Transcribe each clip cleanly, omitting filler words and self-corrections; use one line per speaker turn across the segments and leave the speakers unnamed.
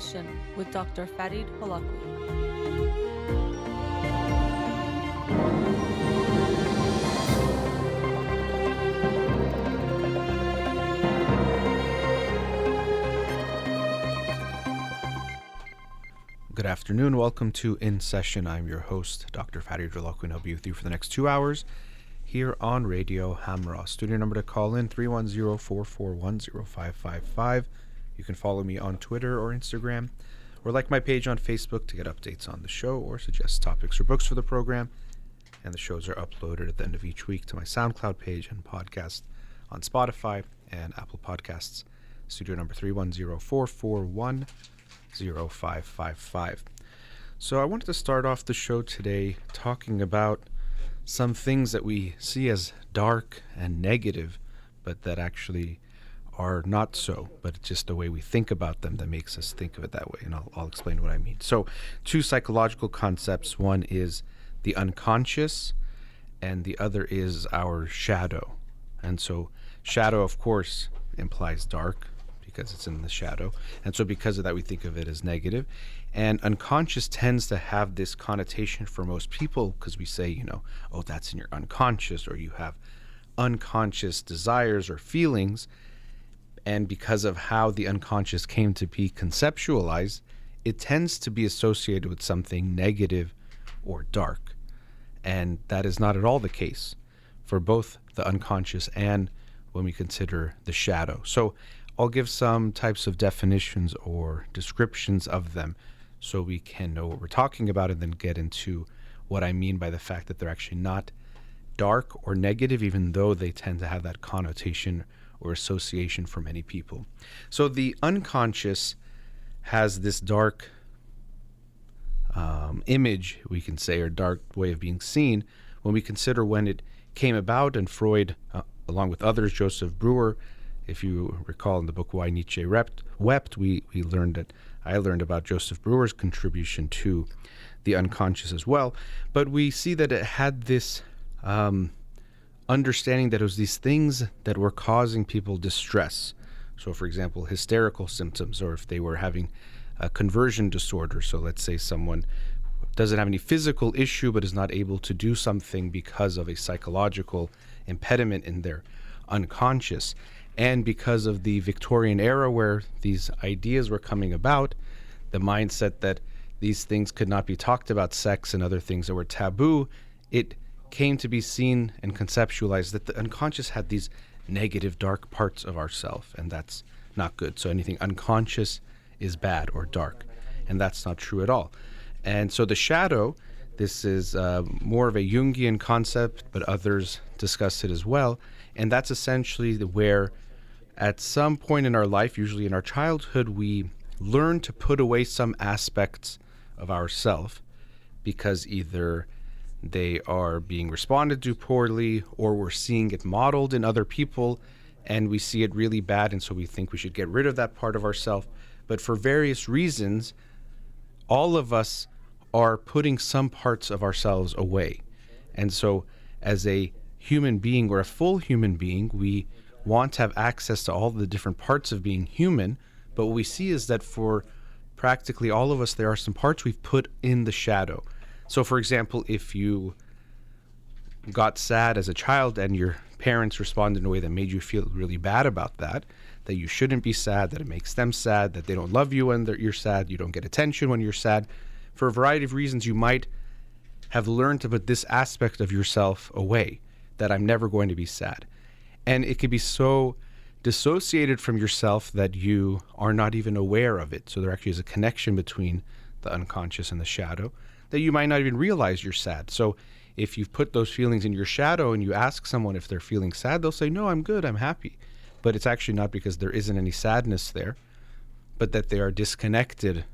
Session with Dr. Farid Holakouee.
Good afternoon. Welcome to In Session. I'm your host, Dr. Farid Holakouee, and I'll be with you for the next 2 hours here on Radio Hamra. Studio number to call in, 310-441-0555. You can follow me on Twitter or Instagram, or like my page on Facebook to get updates on the show or suggest topics or books for the program. And the shows are uploaded at the end of each week to my SoundCloud page and podcast on Spotify and Apple Podcasts. Studio number 310-441-0555. So I wanted to start off the show today talking about some things that we see as dark and negative, but that actually are not so, but it's just the way we think about them that makes us think of it that way, and I'll explain what I mean. So, two psychological concepts. One is the unconscious, and the other is our shadow. And so, shadow, of course, implies dark, because it's in the shadow. And so because of that, we think of it as negative. And unconscious tends to have this connotation for most people because we say, oh, that's in your unconscious, or you have unconscious desires or feelings. And because of how the unconscious came to be conceptualized, it tends to be associated with something negative or dark. And that is not at all the case for both the unconscious and when we consider the shadow. So I'll give some types of definitions or descriptions of them so we can know what we're talking about, and then get into what I mean by the fact that they're actually not dark or negative, even though they tend to have that connotation or association for many people. So the unconscious has this dark image, we can say, or dark way of being seen when we consider when it came about. And Freud, along with others, Joseph Breuer, if you recall in the book Why Nietzsche Wept, we learned that I learned about Joseph Breuer's contribution to the unconscious as well. But we see that it had this understanding that it was these things that were causing people distress. So, for example, hysterical symptoms, or if they were having a conversion disorder. So let's say someone doesn't have any physical issue but is not able to do something because of a psychological impediment in their unconscious. And because of the Victorian era where these ideas were coming about, the mindset that these things could not be talked about, sex and other things that were taboo, it came to be seen and conceptualized that the unconscious had these negative, dark parts of ourself, and that's not good. So anything unconscious is bad or dark, and that's not true at all. And so the shadow, this is more of a Jungian concept, but others discuss it as well. And that's essentially where at some point in our life, usually in our childhood, we learn to put away some aspects of ourself because either they are being responded to poorly, or we're seeing it modeled in other people and we see it really bad, and so we think we should get rid of that part of ourselves. But for various reasons, all of us are putting some parts of ourselves away. And so as a human being, or a full human being, we want to have access to all the different parts of being human. But what we see is that for practically all of us, there are some parts we've put in the shadow. So for example, if you got sad as a child and your parents responded in a way that made you feel really bad about that you shouldn't be sad, that it makes them sad, that they don't love you when you're sad, you don't get attention when you're sad, for a variety of reasons, you might have learned to put this aspect of yourself away, that I'm never going to be sad. And it could be so dissociated from yourself that you are not even aware of it. So there actually is a connection between the unconscious and the shadow that you might not even realize you're sad. So if you've put those feelings in your shadow and you ask someone if they're feeling sad, they'll say, no, I'm good, I'm happy. But it's actually not because there isn't any sadness there, but that they are disconnected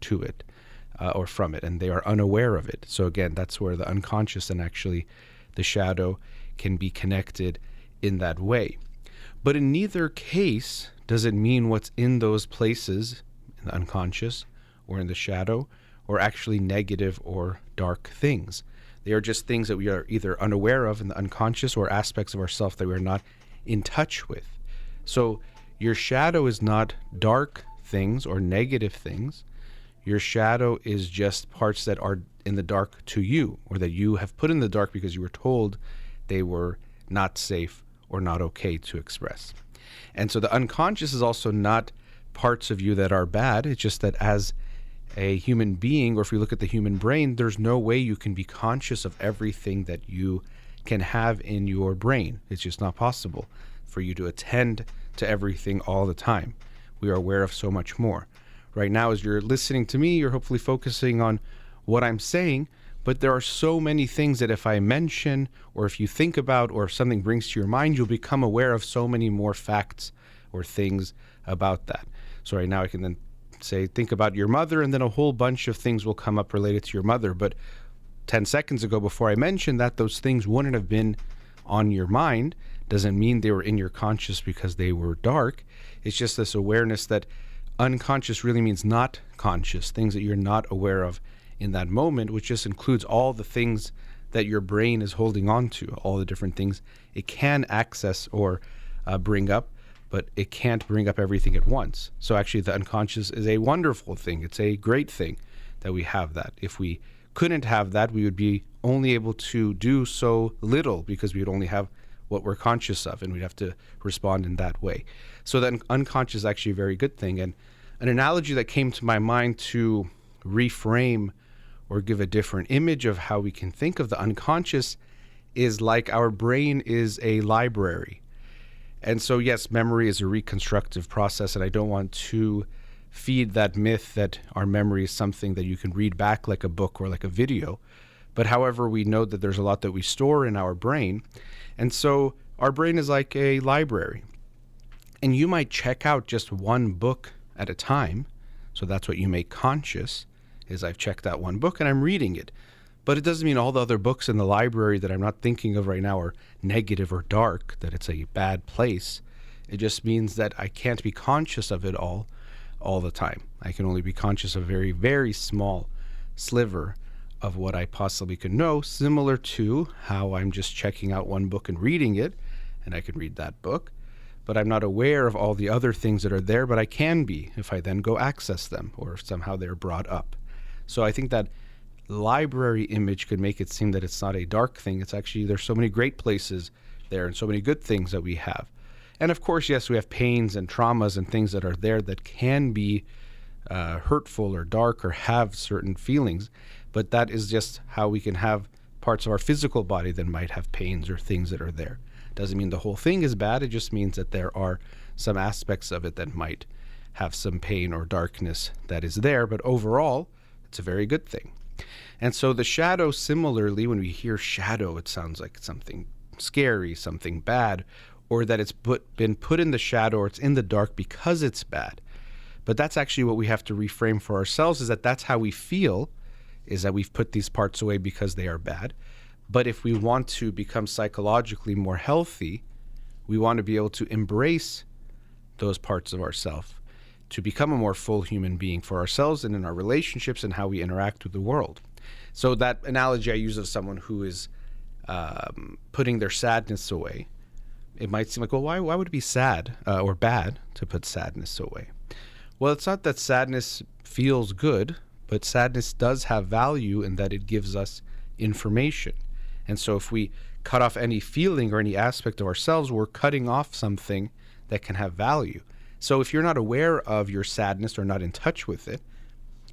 to it or from it, and they are unaware of it. So again, that's where the unconscious and actually the shadow can be connected in that way. But in neither case does it mean what's in those places, in the unconscious or in the shadow, or actually negative or dark things. They are just things that we are either unaware of in the unconscious, or aspects of ourselves that we're not in touch with. So your shadow is not dark things or negative things. Your shadow is just parts that are in the dark to you, or that you have put in the dark because you were told they were not safe or not okay to express. And so the unconscious is also not parts of you that are bad. It's just that as a human being, or if we look at the human brain, there's no way you can be conscious of everything that you can have in your brain. It's just not possible for you to attend to everything all the time. We are aware of so much more. Right now, as you're listening to me, you're hopefully focusing on what I'm saying, but there are so many things that if I mention, or if you think about, or if something brings to your mind, you'll become aware of so many more facts or things about that. So right now I can then say, think about your mother, and then a whole bunch of things will come up related to your mother. But 10 seconds ago, before I mentioned that, those things wouldn't have been on your mind. Doesn't mean they were in your conscious because they were dark. It's just this awareness that unconscious really means not conscious, things that you're not aware of in that moment, which just includes all the things that your brain is holding on to, all the different things it can access or bring up, but it can't bring up everything at once. So actually the unconscious is a wonderful thing. It's a great thing that we have that. If we couldn't have that, we would be only able to do so little because we would only have what we're conscious of, and we'd have to respond in that way. So the unconscious is actually a very good thing. And an analogy that came to my mind to reframe or give a different image of how we can think of the unconscious is like our brain is a library. And so, yes, memory is a reconstructive process, and I don't want to feed that myth that our memory is something that you can read back like a book or like a video. But however, we know that there's a lot that we store in our brain. And so our brain is like a library. And you might check out just one book at a time. So that's what you make conscious, is I've checked out one book and I'm reading it. But it doesn't mean all the other books in the library that I'm not thinking of right now are negative or dark, that it's a bad place. It just means that I can't be conscious of it all the time. I can only be conscious of a very, very small sliver of what I possibly could know, similar to how I'm just checking out one book and reading it, and I can read that book, but I'm not aware of all the other things that are there, but I can be if I then go access them or if somehow they're brought up. So I think that library image could make it seem that it's not a dark thing. It's actually, there's so many great places there and so many good things that we have. And of course, yes, we have pains and traumas and things that are there that can be hurtful or dark or have certain feelings, but that is just how we can have parts of our physical body that might have pains or things that are there. Doesn't mean the whole thing is bad. It just means that there are some aspects of it that might have some pain or darkness that is there, but overall, it's a very good thing. And so the shadow, similarly, when we hear shadow, it sounds like something scary, something bad, or that it's been put in the shadow or it's in the dark because it's bad. But that's actually what we have to reframe for ourselves, is that that's how we feel, is that we've put these parts away because they are bad. But if we want to become psychologically more healthy, we want to be able to embrace those parts of ourselves to become a more full human being for ourselves and in our relationships and how we interact with the world. So that analogy I use of someone who is putting their sadness away, it might seem like, well, why would it be sad or bad to put sadness away? Well, it's not that sadness feels good, but sadness does have value in that it gives us information. And so if we cut off any feeling or any aspect of ourselves, we're cutting off something that can have value. So if you're not aware of your sadness or not in touch with it,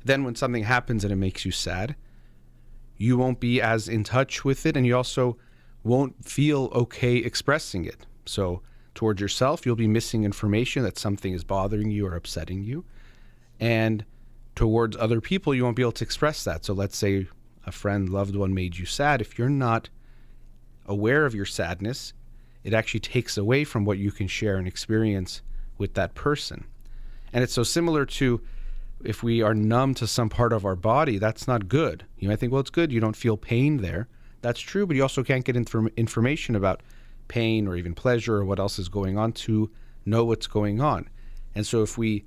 then when something happens and it makes you sad, you won't be as in touch with it, and you also won't feel okay expressing it. So towards yourself, you'll be missing information that something is bothering you or upsetting you. And towards other people, you won't be able to express that. So let's say a friend, loved one made you sad. If you're not aware of your sadness, it actually takes away from what you can share and experience with that person. And it's so similar to if we are numb to some part of our body, that's not good. You might think, well, it's good. You don't feel pain there. That's true, but you also can't get information about pain or even pleasure or what else is going on to know what's going on. And so if we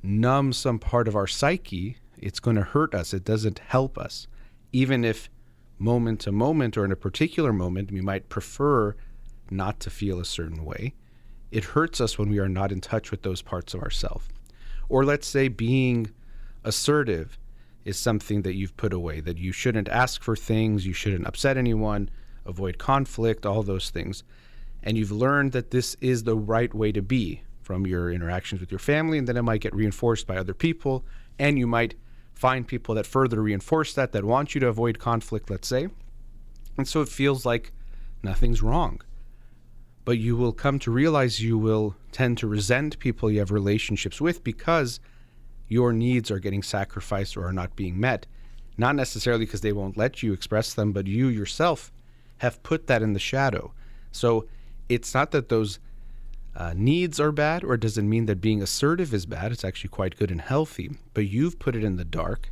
numb some part of our psyche, it's going to hurt us. It doesn't help us. Even if moment to moment or in a particular moment, we might prefer not to feel a certain way, it hurts us when we are not in touch with those parts of ourselves. Or let's say being assertive is something that you've put away, that you shouldn't ask for things, you shouldn't upset anyone, avoid conflict, all those things. And you've learned that this is the right way to be from your interactions with your family, and then it might get reinforced by other people, and you might find people that further reinforce that want you to avoid conflict, let's say. And so it feels like nothing's wrong. But you will come to realize you will tend to resent people you have relationships with because your needs are getting sacrificed or are not being met. Not necessarily because they won't let you express them, but you yourself have put that in the shadow. So it's not that those needs are bad, or it doesn't mean that being assertive is bad. It's actually quite good and healthy. But you've put it in the dark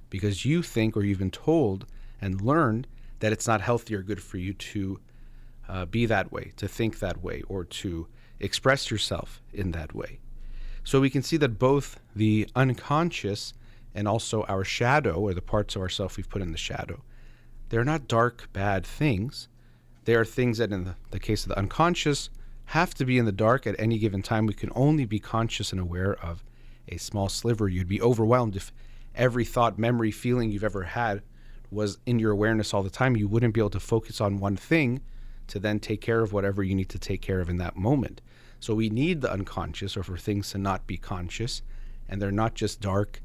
because you think, or you've been told and learned, that it's not healthy or good for you to be that way, to think that way, or to express yourself in that way. So we can see that both the unconscious and also our shadow, or the parts of ourself we've put in the shadow, they're not dark, bad things. They are things that, in the case of the unconscious, have to be in the dark at any given time. We can only be conscious and aware of a small sliver. You'd be overwhelmed if every thought, memory, feeling you've ever had was in your awareness all the time. You wouldn't be able to focus on one thing to then take care of whatever you need to take care of in that moment. So we need the unconscious, or for things to not be conscious, and they're not just dark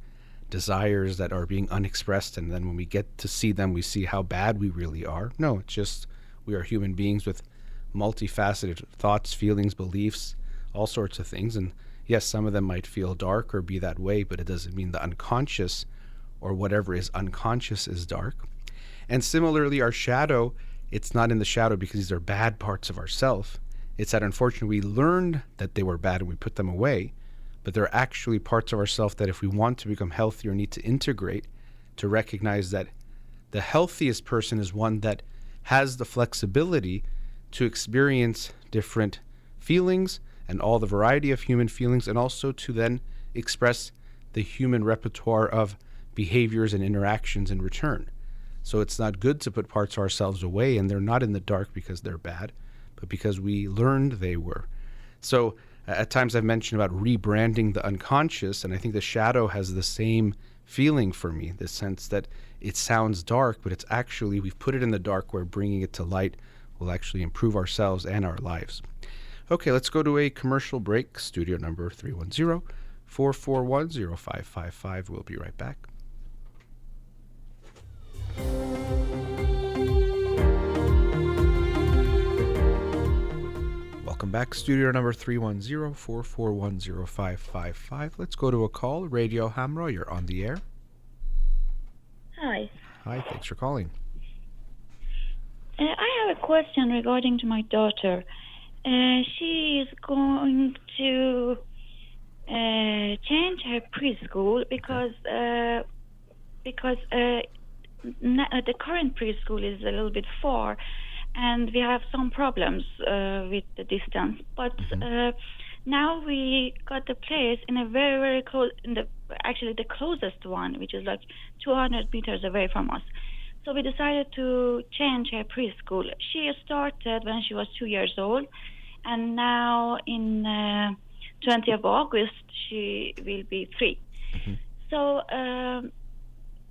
desires that are being unexpressed, and then when we get to see them, we see how bad we really are. No, it's just we are human beings with multifaceted thoughts, feelings, beliefs, all sorts of things. And yes, some of them might feel dark or be that way, but it doesn't mean the unconscious or whatever is unconscious is dark. And similarly, our shadow, it's not in the shadow because these are bad parts of ourself. It's that unfortunately we learned that they were bad and we put them away, but they're actually parts of ourselves that if we want to become healthier, need to integrate, to recognize that the healthiest person is one that has the flexibility to experience different feelings and all the variety of human feelings, and also to then express the human repertoire of behaviors and interactions in return. So it's not good to put parts of ourselves away, and they're not in the dark because they're bad, but because we learned they were. So at times I've mentioned about rebranding the unconscious, and I think the shadow has the same feeling for me, the sense that it sounds dark, but it's actually, we've put it in the dark where bringing it to light will actually improve ourselves and our lives. Okay, let's go to a commercial break. Studio number 310-441-0555. We'll be right back. Welcome back. Studio number 310-441-0555. Let's go to a call. Radio Hamra, you're on the air.
Hi.
Hi, thanks for calling.
I have a question regarding to my daughter. She is going to change her preschool because the current preschool is a little bit far, and we have some problems with the distance. But now we got the place in a very, very close, actually the closest one, which is like 200 meters away from us. So we decided to change her preschool. She started when she was 2 years old, and now in 20th of August, she will be 3. So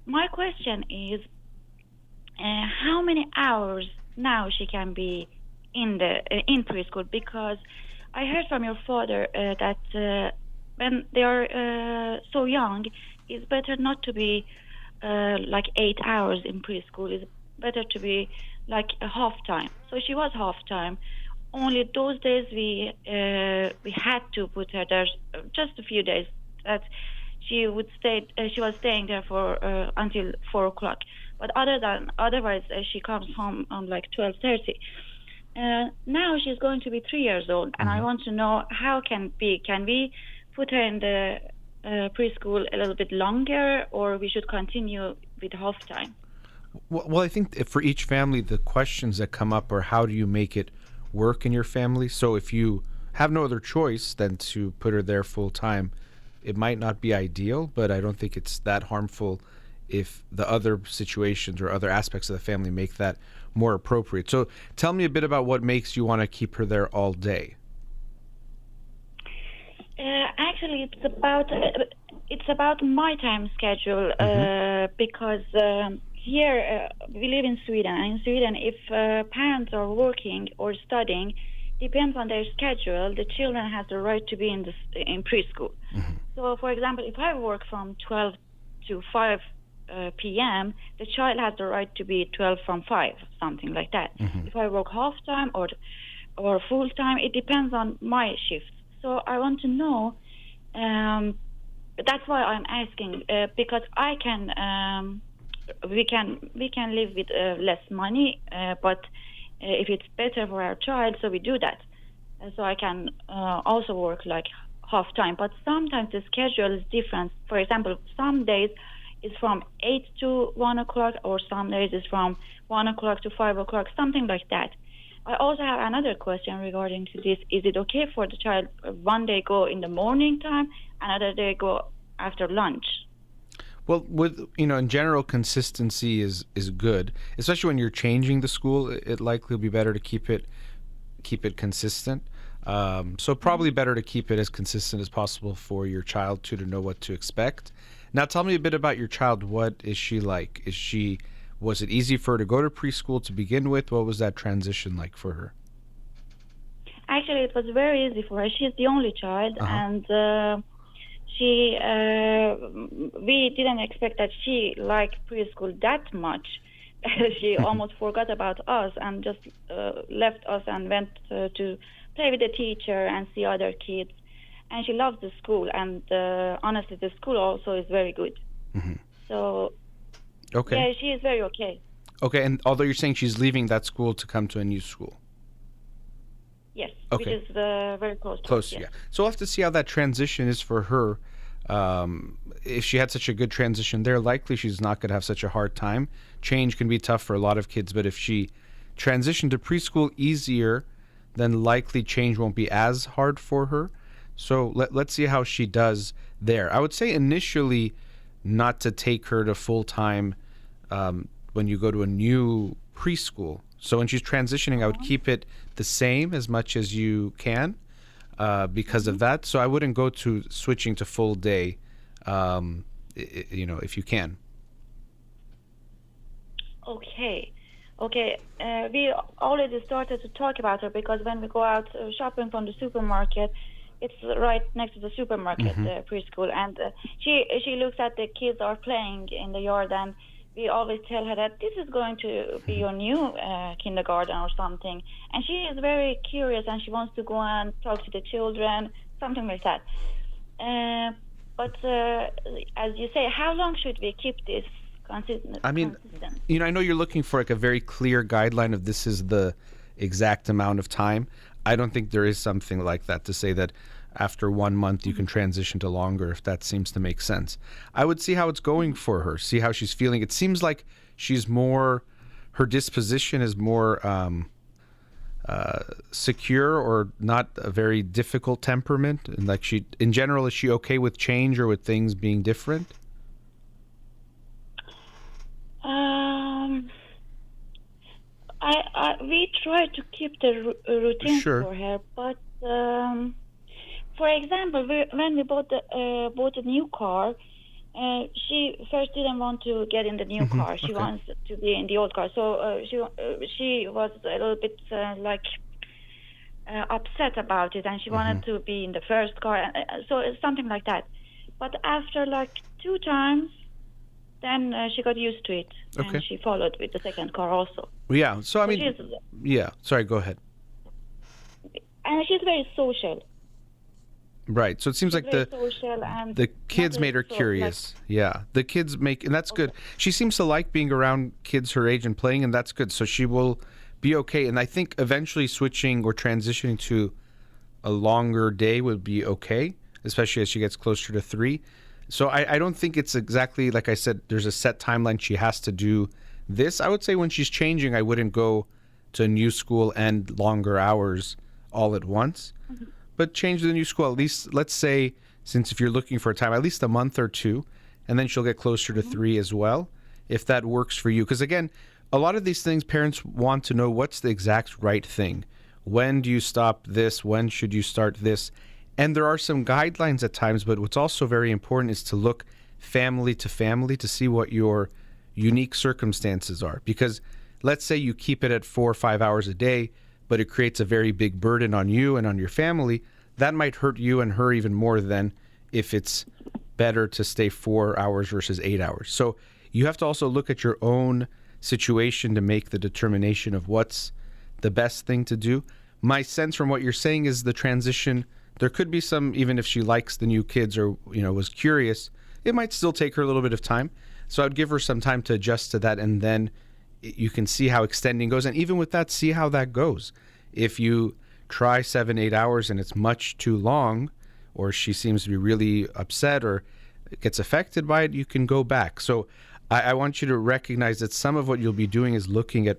my question is, how many hours now she can be in preschool? Because I heard from your father that when they are so young, it's better not to be like 8 hours in preschool. It's better to be like a half time. So she was half time. Only those days we had to put her there just a few days. That she would stay. She was staying there for until 4 o'clock. But otherwise she comes home on like 12:30. Now she's going to be 3 years old, and I want to know how can we put her in the preschool a little bit longer, or we should continue with half time?
Well, I think for each family, the questions that come up are how do you make it work in your family? So if you have no other choice than to put her there full time, it might not be ideal, but I don't think it's that harmful if the other situations or other aspects of the family make that more appropriate. So tell me a bit about what makes you want to keep her there all day.
Actually, it's about my time schedule because here we live in Sweden, and in Sweden, if parents are working or studying, depends on their schedule. The children have the right to be in preschool. So, for example, if I work from 12 to 5 p.m., the child has the right to be 12 from 5, something like that. If I work half time or full time, it depends on my shift. So I want to know. That's why I'm asking because I can. We can live with less money, but if it's better for our child, so we do that. So I can also work like half time. But sometimes the schedule is different. For example, some days it's from 8 to 1 o'clock, or some days it's from 1 o'clock to 5 o'clock, something like that. I also have another question regarding to this. Is it okay for the child one day go in the morning time, another day go after lunch?
Well, in general, consistency is good, especially when you're changing the school. It likely will be better to keep it consistent. So probably better to keep it as consistent as possible for your child to know what to expect. Now, tell me a bit about your child. What is she like? Was it easy for her to go to preschool to begin with? What was that transition like for her?
Actually, it was very easy for her. She's the only child, and we didn't expect that she liked preschool that much. She almost forgot about us and just left us and went to play with the teacher and see other kids. And she loves the school, and honestly, the school also is very good. So,
okay.
Yeah, she is very okay.
Okay, and although you're saying she's leaving that school to come to a new school.
Yes,
okay.
Which is very close to
Close,
us, yes.
Yeah. So we'll have to see how that transition is for her. If she had such a good transition there, likely she's not going to have such a hard time. Change can be tough for a lot of kids, but if she transitioned to preschool easier, then likely change won't be as hard for her. So let's see how she does there. I would say initially not to take her to full-time when you go to a new preschool. So when she's transitioning, I would keep it the same as much as you can because of that. So I wouldn't go to switching to full day, if you can.
Okay. We already started to talk about her because when we go out shopping from the supermarket, it's right next to the supermarket preschool, and she looks at the kids are playing in the yard, and we always tell her that this is going to be your new kindergarten or something, and she is very curious and she wants to go and talk to the children, something like that. But as you say, how long should we keep this consistent?
I mean, I know you're looking for like a very clear guideline of this is the exact amount of time. I don't think there is something like that to say that after 1 month you can transition to longer, if that seems to make sense. I would see how it's going for her, see how she's feeling. It seems like her disposition is more secure, or not a very difficult temperament. And like in general, is she okay with change or with things being different?
We try to keep the routine for her, but for example, when we bought a new car, she first didn't want to get in the new car. She wants to be in the old car. So she was a little bit upset about it, and she wanted to be in the first car. So it's something like that. But after 2 times, then she got used to it, and she followed with the second car also.
Yeah, so I mean, sorry, go ahead.
And she's very social.
Right, so it seems like the kids made her curious. The kids and that's good. She seems to like being around kids her age and playing, and that's good. So she will be okay. And I think eventually switching or transitioning to a longer day would be okay, especially as she gets closer to 3. So I don't think it's exactly, like I said, there's a set timeline she has to do this. I would say when she's changing, I wouldn't go to a new school and longer hours all at once. But change the new school, at least, let's say, since if you're looking for a time, at least a month or 2, and then she'll get closer to 3 as well, if that works for you. Because again, a lot of these things, parents want to know what's the exact right thing. When do you stop this? When should you start this? And there are some guidelines at times, but what's also very important is to look family to family to see what your unique circumstances are. Because let's say you keep it at 4 or 5 hours a day, but it creates a very big burden on you and on your family. That might hurt you and her even more than if it's better to stay 4 hours versus 8 hours. So you have to also look at your own situation to make the determination of what's the best thing to do. My sense from what you're saying is the transition, there could be some, even if she likes the new kids or, was curious, it might still take her a little bit of time. So I'd give her some time to adjust to that, and then you can see how extending goes. And even with that, see how that goes. If you try 7, 8 hours and it's much too long, or she seems to be really upset or gets affected by it, you can go back. So I want you to recognize that some of what you'll be doing is looking at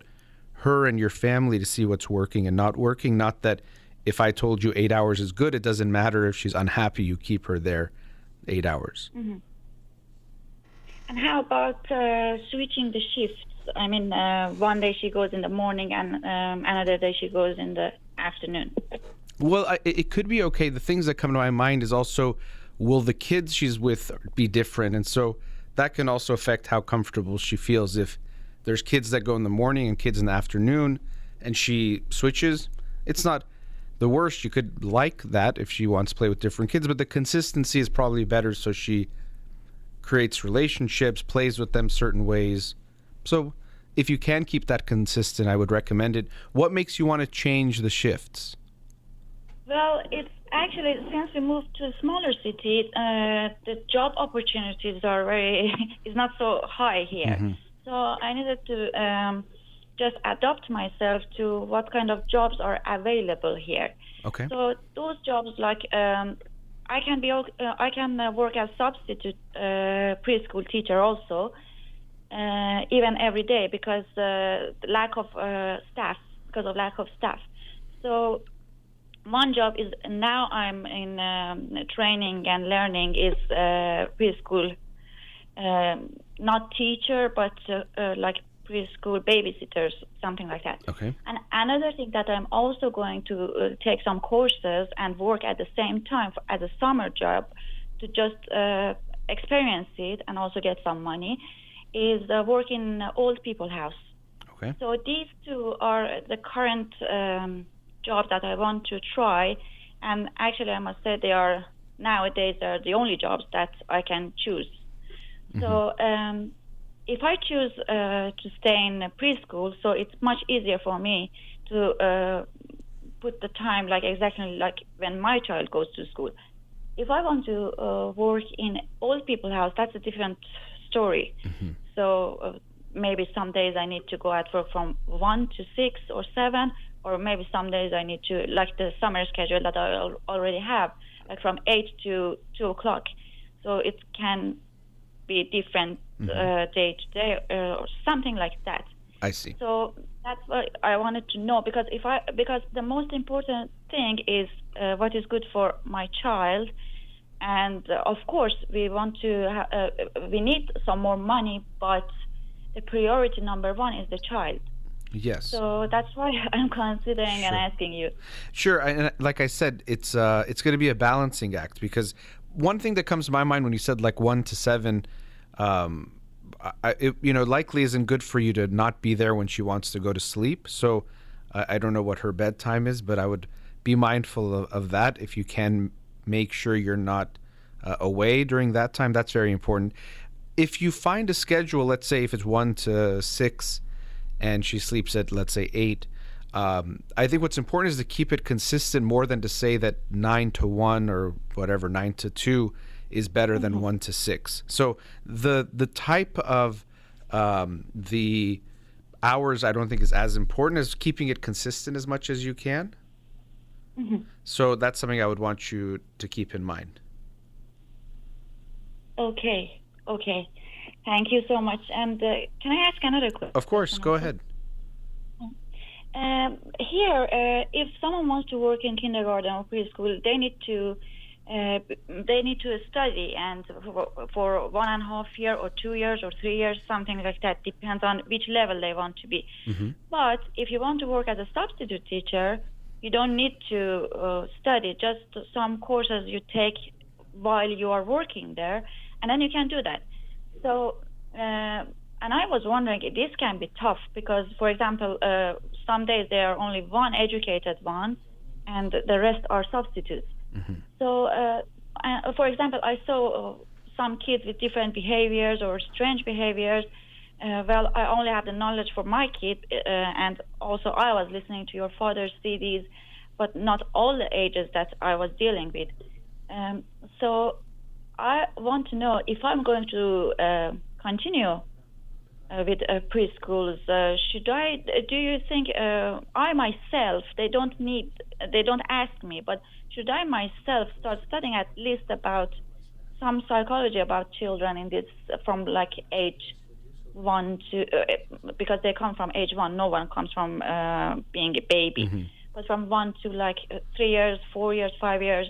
her and your family to see what's working and not working. Not that if I told you 8 hours is good, it doesn't matter if she's unhappy, you keep her there 8 hours.
Mm-hmm. And how about switching the shifts? I mean, one day she goes in the morning and another day she goes in the afternoon.
Well, it could be okay. The things that come to my mind is also, will the kids she's with be different? And so that can also affect how comfortable she feels. If there's kids that go in the morning and kids in the afternoon and she switches, it's not the worst. You could like that if she wants to play with different kids, but the consistency is probably better, so she creates relationships, plays with them certain ways. So if you can keep that consistent, I would recommend it. What makes you want to change the shifts?
Well, it's actually, since we moved to a smaller city, the job opportunities are is not so high here. Mm-hmm. So I needed to just adapt myself to what kind of jobs are available here.
Okay.
So those jobs, like I can work as substitute preschool teacher also, even every day because lack of staff. So one job is, now I'm in training and learning, is preschool, not teacher, but like preschool babysitters, something like that.
Okay.
And another thing that I'm also going to take some courses and work at the same time as a summer job to just experience it and also get some money is work in old people house.
Okay.
So these two are the current jobs that I want to try, and actually I must say nowadays they are the only jobs that I can choose. Mm-hmm. So if I choose to stay in preschool, so it's much easier for me to put the time exactly like when my child goes to school. If I want to work in old people house, that's a different story. Mm-hmm. So maybe some days I need to go at work from 1 to 6 or 7, or maybe some days I need to, like the summer schedule that I already have, like from 8 to 2 o'clock. So it can be different day to day or something like that.
I see.
So that's what I wanted to know, because the most important thing is what is good for my child, and of course we want to we need some more money, but the priority number one is the child.
Yes.
So that's why I'm considering and asking you.
Sure, and like I said, it's going to be a balancing act, because one thing that comes to my mind when you said like 1 to 7, likely isn't good for you to not be there when she wants to go to sleep. So I don't know what her bedtime is, but I would be mindful of that. If you can make sure you're not away during that time, that's very important. If you find a schedule, let's say if it's 1 to 6 and she sleeps at, let's say, 8, I think what's important is to keep it consistent more than to say that 9 to 1 or whatever, 9 to 2 is better than 1 to 6. So the type of the hours I don't think is as important as keeping it consistent as much as you can. Mm-hmm. So that's something I would want you to keep in mind.
Okay. Thank you so much. And can I ask another question?
Of course, go ahead.
Here, if someone wants to work in kindergarten or preschool, they need to study, and for 1.5 years or 2 years or 3 years, something like that. Depends on which level they want to be. Mm-hmm. But if you want to work as a substitute teacher, you don't need to study, just some courses you take while you are working there, and then you can do that. So, and I was wondering if this can be tough because, for example, some days there are only one educated one, and the rest are substitutes. So, for example, I saw some kids with different behaviors or strange behaviors. Well, I only have the knowledge for my kid, and also I was listening to your father's CDs, but not all the ages that I was dealing with. So I want to know if I'm going to continue with preschools. Do you think I myself, they don't ask me, but should I myself start studying at least about some psychology about children in this from like age 1 to because they come from age 1. No one comes from being a baby, but from 1 to like 3 years, 4 years, 5 years.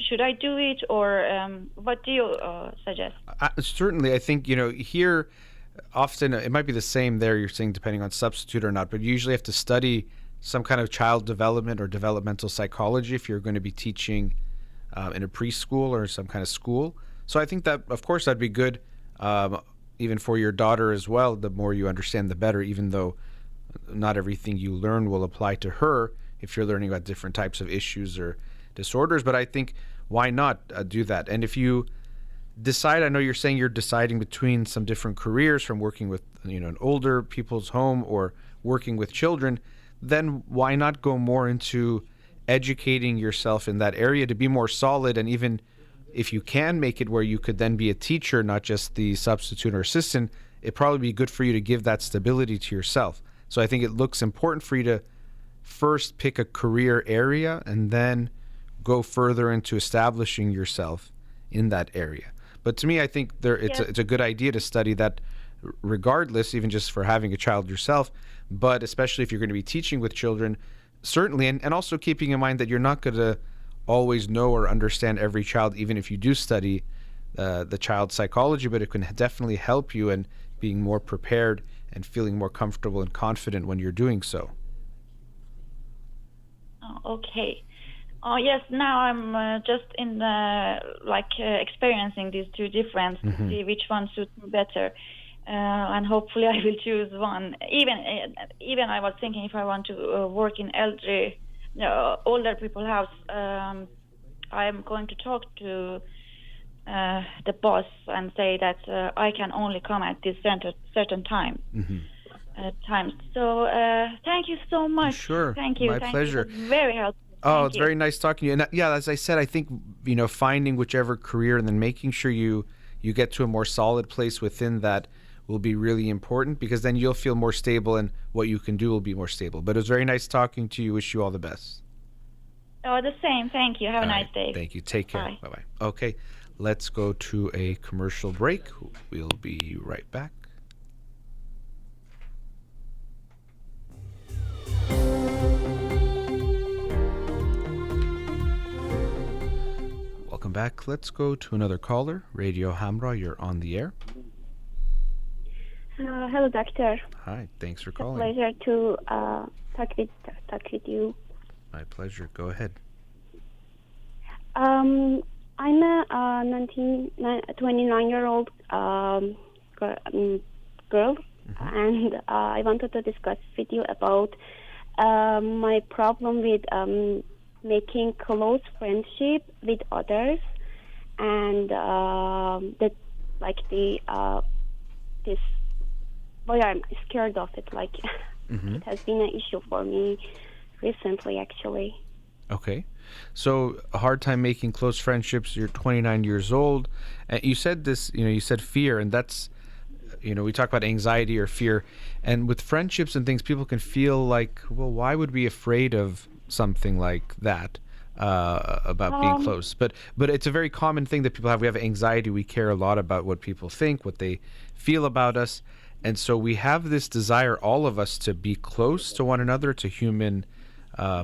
Should I do it, or what do you suggest?
Certainly, I think here often it might be the same there. You're saying depending on substitute or not, but you usually have to study some kind of child development or developmental psychology if you're going to be teaching in a preschool or some kind of school. So I think that, of course, that'd be good. Even for your daughter as well, the more you understand, the better, even though not everything you learn will apply to her if you're learning about different types of issues or disorders. But I think why not do that? And if you decide, I know you're saying you're deciding between some different careers from working with an older people's home or working with children, then why not go more into educating yourself in that area to be more solid, and even if you can make it where you could then be a teacher, not just the substitute or assistant, it'd probably be good for you to give that stability to yourself. So I think it looks important for you to first pick a career area and then go further into establishing yourself in that area. But to me, I think it's a good idea to study that regardless, even just for having a child yourself, but especially if you're going to be teaching with children, certainly, and also keeping in mind that you're not going to always know or understand every child, even if you do study the child psychology, but it can definitely help you in being more prepared and feeling more comfortable and confident when you're doing so.
Okay. Oh yes, now I'm just in experiencing these two different to see which one suits me better, and hopefully I will choose one. Even I was thinking if I want to work in older people's house, I'm going to talk to the boss and say that I can only come at this certain time. Times. So thank you so much.
Sure.
Thank you.
My pleasure.
You. Very helpful.
It's very nice talking to you. And as I said, I think finding whichever career and then making sure you get to a more solid place within that will be really important, because then you'll feel more stable and what you can do will be more stable. But it was very nice talking to you. Wish you all the best.
Oh, the same. Thank you. Have a nice day.
Thank you. Take care.
Bye.
Bye-bye. Okay, let's go to a commercial break. We'll be right back. Welcome back. Let's go to another caller. Radio Hamra, you're on the air.
Hello, doctor.
Hi, thanks for calling.
It's a pleasure to talk with you.
My pleasure. Go ahead.
I'm a 29-year-old girl, and I wanted to discuss with you about my problem with making close friendship with others, and this boy, I'm scared of it. It has been an issue for me recently, actually.
Okay. So a hard time making close friendships. You're 29 years old. And you said this, you said fear, and that's, we talk about anxiety or fear. And with friendships and things, people can feel like, well, why would we be afraid of something like that about being close? But it's a very common thing that people have. We have anxiety. We care a lot about what people think, what they feel about us. And so we have this desire, all of us, to be close to one another. It's a human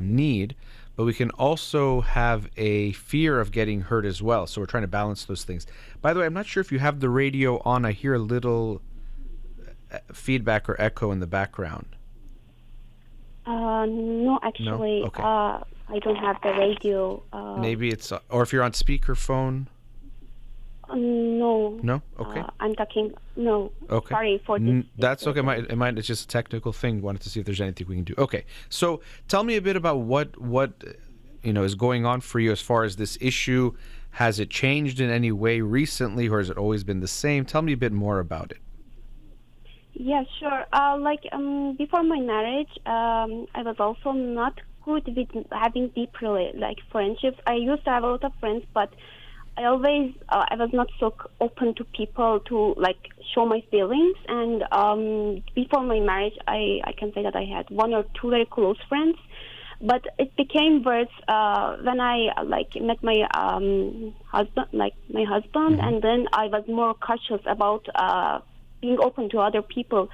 need. But we can also have a fear of getting hurt as well. So we're trying to balance those things. By the way, I'm not sure if you have the radio on. I hear a little feedback or echo in the background.
No, actually,
Okay.
I don't have the radio.
Maybe it's, or if you're on speakerphone.
No.
No? Okay.
I'm talking. No.
Okay.
Sorry for this.
That's okay. It's just a technical thing. Wanted to see if there's anything we can do. Okay. So tell me a bit about what is going on for you as far as this issue. Has it changed in any way recently, or has it always been the same? Tell me a bit more about it.
Yeah, sure. Before my marriage, I was also not good with having deep friendships. I used to have a lot of friends, but I was not so open to people to show my feelings. And before my marriage, I can say that I had one or two very close friends. But it became worse when I met my husband, and then I was more cautious about being open to other people.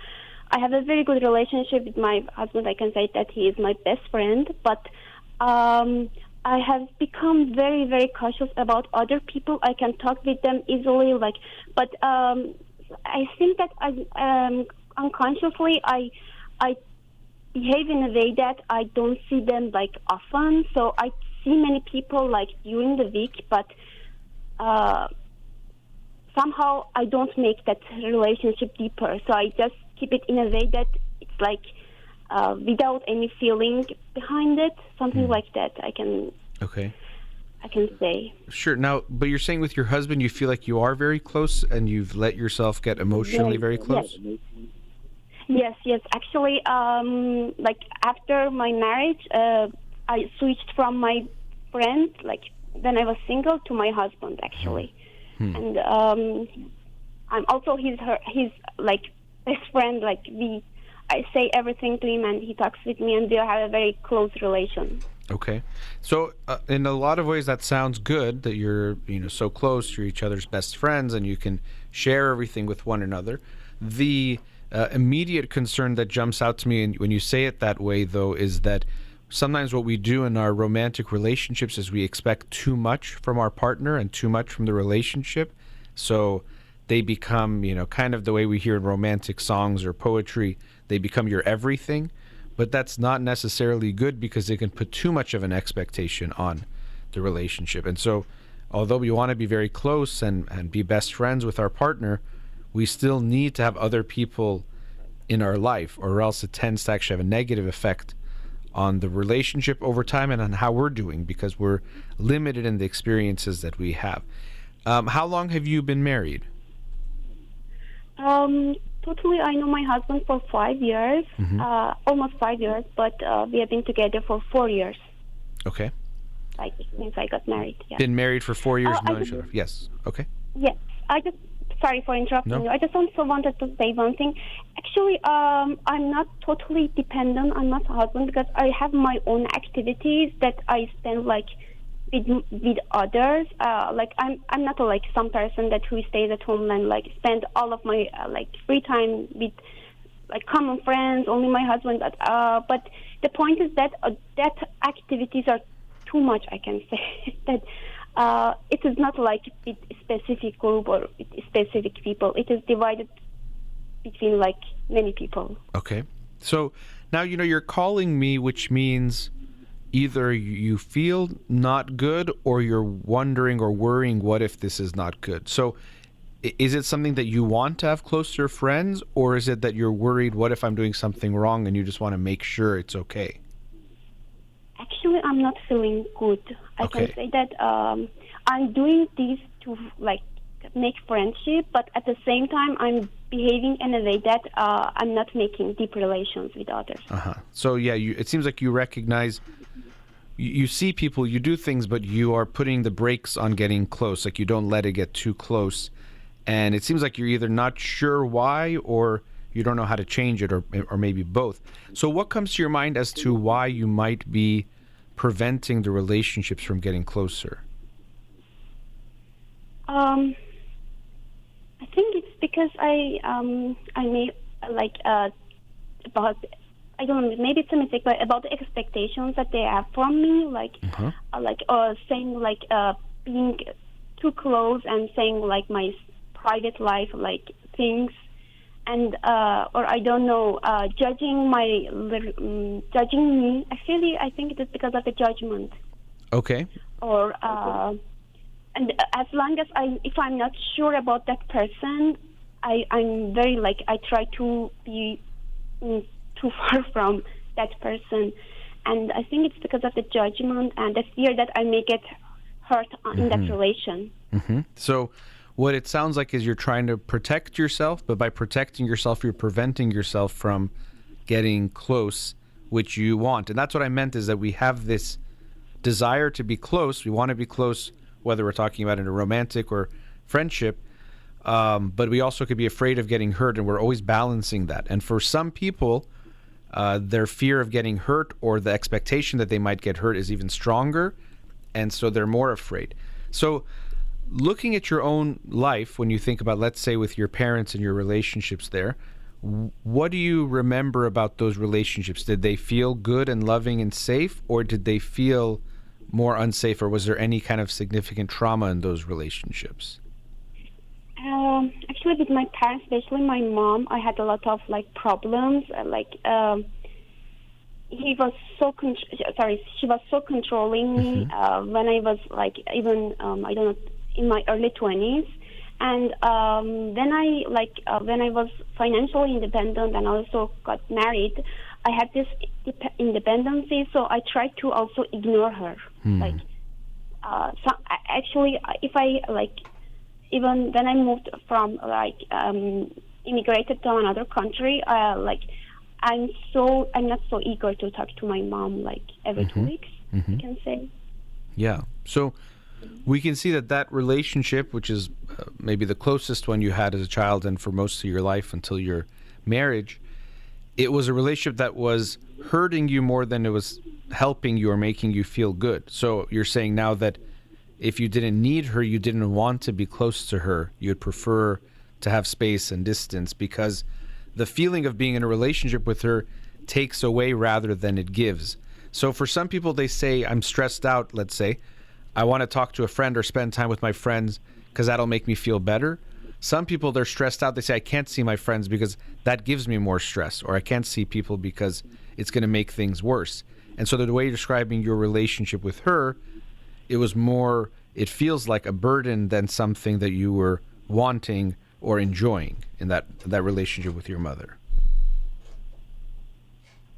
I have a very good relationship with my husband. I can say that he is my best friend, but I have become very, very cautious about other people. I can talk with them easily, but I think that unconsciously I behave in a way that I don't see them often. So I see many people during the week, but somehow I don't make that relationship deeper. So I just keep it in a way that it's without any feeling behind it, something like that. I can say.
Sure. Now, but you're saying with your husband, you feel like you are very close, and you've let yourself get emotionally very close.
Yes. Actually, after my marriage, I switched from my friend, when I was single, to my husband, actually. And I'm also his best friend. I say everything to him, and he talks with me, and we have a very close relation.
Okay, so in a lot of ways, that sounds good that you're so close, you're each other's best friends, and you can share everything with one another. The immediate concern that jumps out to me, and when you say it that way, though, is that sometimes what we do in our romantic relationships is we expect too much from our partner and too much from the relationship. So they become, kind of the way we hear in romantic songs or poetry, they become your everything. But that's not necessarily good because they can put too much of an expectation on the relationship. And so although we want to be very close and be best friends with our partner, we still need to have other people in our life, or else it tends to actually have a negative effect on the relationship over time and on how we're doing, because we're limited in the experiences that we have. How long have you been married?
Totally, I know my husband for 5 years, almost 5 years, but we have been together for 4 years.
Okay.
Since I got married. Yeah.
Been married for 4 years, knowing each other. Yes. Okay.
Yes. Sorry for interrupting you. I just also wanted to say one thing. Actually, I'm not totally dependent on my husband because I have my own activities that I spend with others. I'm not some person who stays at home and spend all of my free time with common friends. Only my husband. But the point is that that activities are too much. I can say that. It is not with specific group or with specific people. It is divided between many people.
Okay. So now you're calling me, which means either you feel not good or you're wondering or worrying, what if this is not good? So is it something that you want to have closer friends, or is it that you're worried, what if I'm doing something wrong, and you just want to make sure it's okay?
Actually, I'm not feeling good. I can say that I'm doing this to make friendship, but at the same time, I'm behaving in a way that I'm not making deep relations with others.
So yeah, it seems like you recognize, you see people, you do things, but you are putting the brakes on getting close. You don't let it get too close, and it seems like you're either not sure why, or you don't know how to change it, or maybe both. So what comes to your mind as to why you might be preventing the relationships from getting closer?
I think it's because I may about, I don't know, maybe it's a mistake, but about the expectations that they have from me, saying being too close and saying my private life things. and or I don't know, judging me. Actually, I think it is because of the judgment.
Okay.
Or and as long as if I'm not sure about that person, I'm very like I try to be too far from that person, and I think it's because of the judgment and the fear that I may get hurt in that relation.
Mm-hmm. So what it sounds like is you're trying to protect yourself, but by protecting yourself, you're preventing yourself from getting close, which you want. And that's what I meant, is that we have this desire to be close. We want to be close, whether we're talking about in a romantic or friendship, but we also could be afraid of getting hurt, and we're always balancing that. And for some people, their fear of getting hurt or the expectation that they might get hurt is even stronger, and so they're more afraid. So looking at your own life, when you think about, let's say, with your parents and your relationships there, what do you remember about those relationships? Did they feel good and loving and safe, or did they feel more unsafe, or was there any kind of significant trauma in those relationships?
Actually, with my parents, especially my mom, I had a lot of problems. She was so controlling me when I was even I don't know, in my early 20s. And then when I was financially independent and also got married, I had this independency, so I tried to also ignore her. Actually, if I even when I moved from immigrated to another country, I'm not so eager to talk to my mom every 2 weeks. I can say.
Yeah. So we can see that relationship, which is maybe the closest one you had as a child and for most of your life until your marriage, it was a relationship that was hurting you more than it was helping you or making you feel good. So you're saying now that if you didn't need her, you didn't want to be close to her. You'd prefer to have space and distance because the feeling of being in a relationship with her takes away rather than it gives. So for some people, they say, I'm stressed out, let's say. I want to talk to a friend or spend time with my friends because that'll make me feel better. Some people, they're stressed out. They say, I can't see my friends because that gives me more stress, or I can't see people because it's going to make things worse. And so the way you're describing your relationship with her, it feels like a burden than something that you were wanting or enjoying in that relationship with your mother.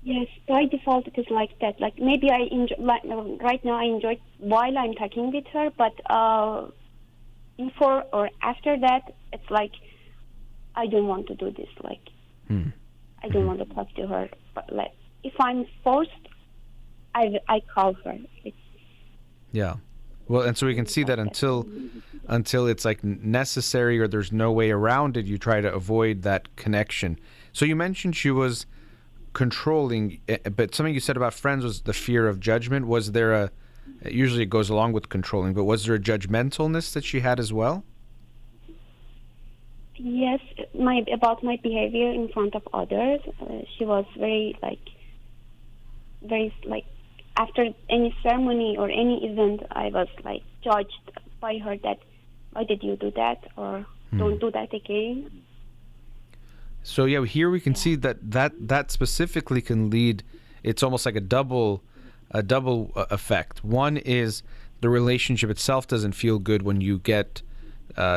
Yes, by default it is like that. Maybe I enjoy, right now I enjoy while I'm talking with her, but before or after that, it's like I don't want to do this. I don't want to talk to her. But if I'm forced, I call her.
Yeah. Well, and so we can see that until it's necessary or there's no way around it, you try to avoid that connection. So you mentioned she was controlling, but something you said about friends was the fear of judgment. Was there usually it goes along with controlling, but was there a judgmentalness that she had as well?
Yes, about my behavior in front of others. She was very after any ceremony or any event, I was judged by her that why did you do that, or don't do that again.
So yeah, here we can see that specifically can lead. It's almost like a double effect. One is the relationship itself doesn't feel good when you get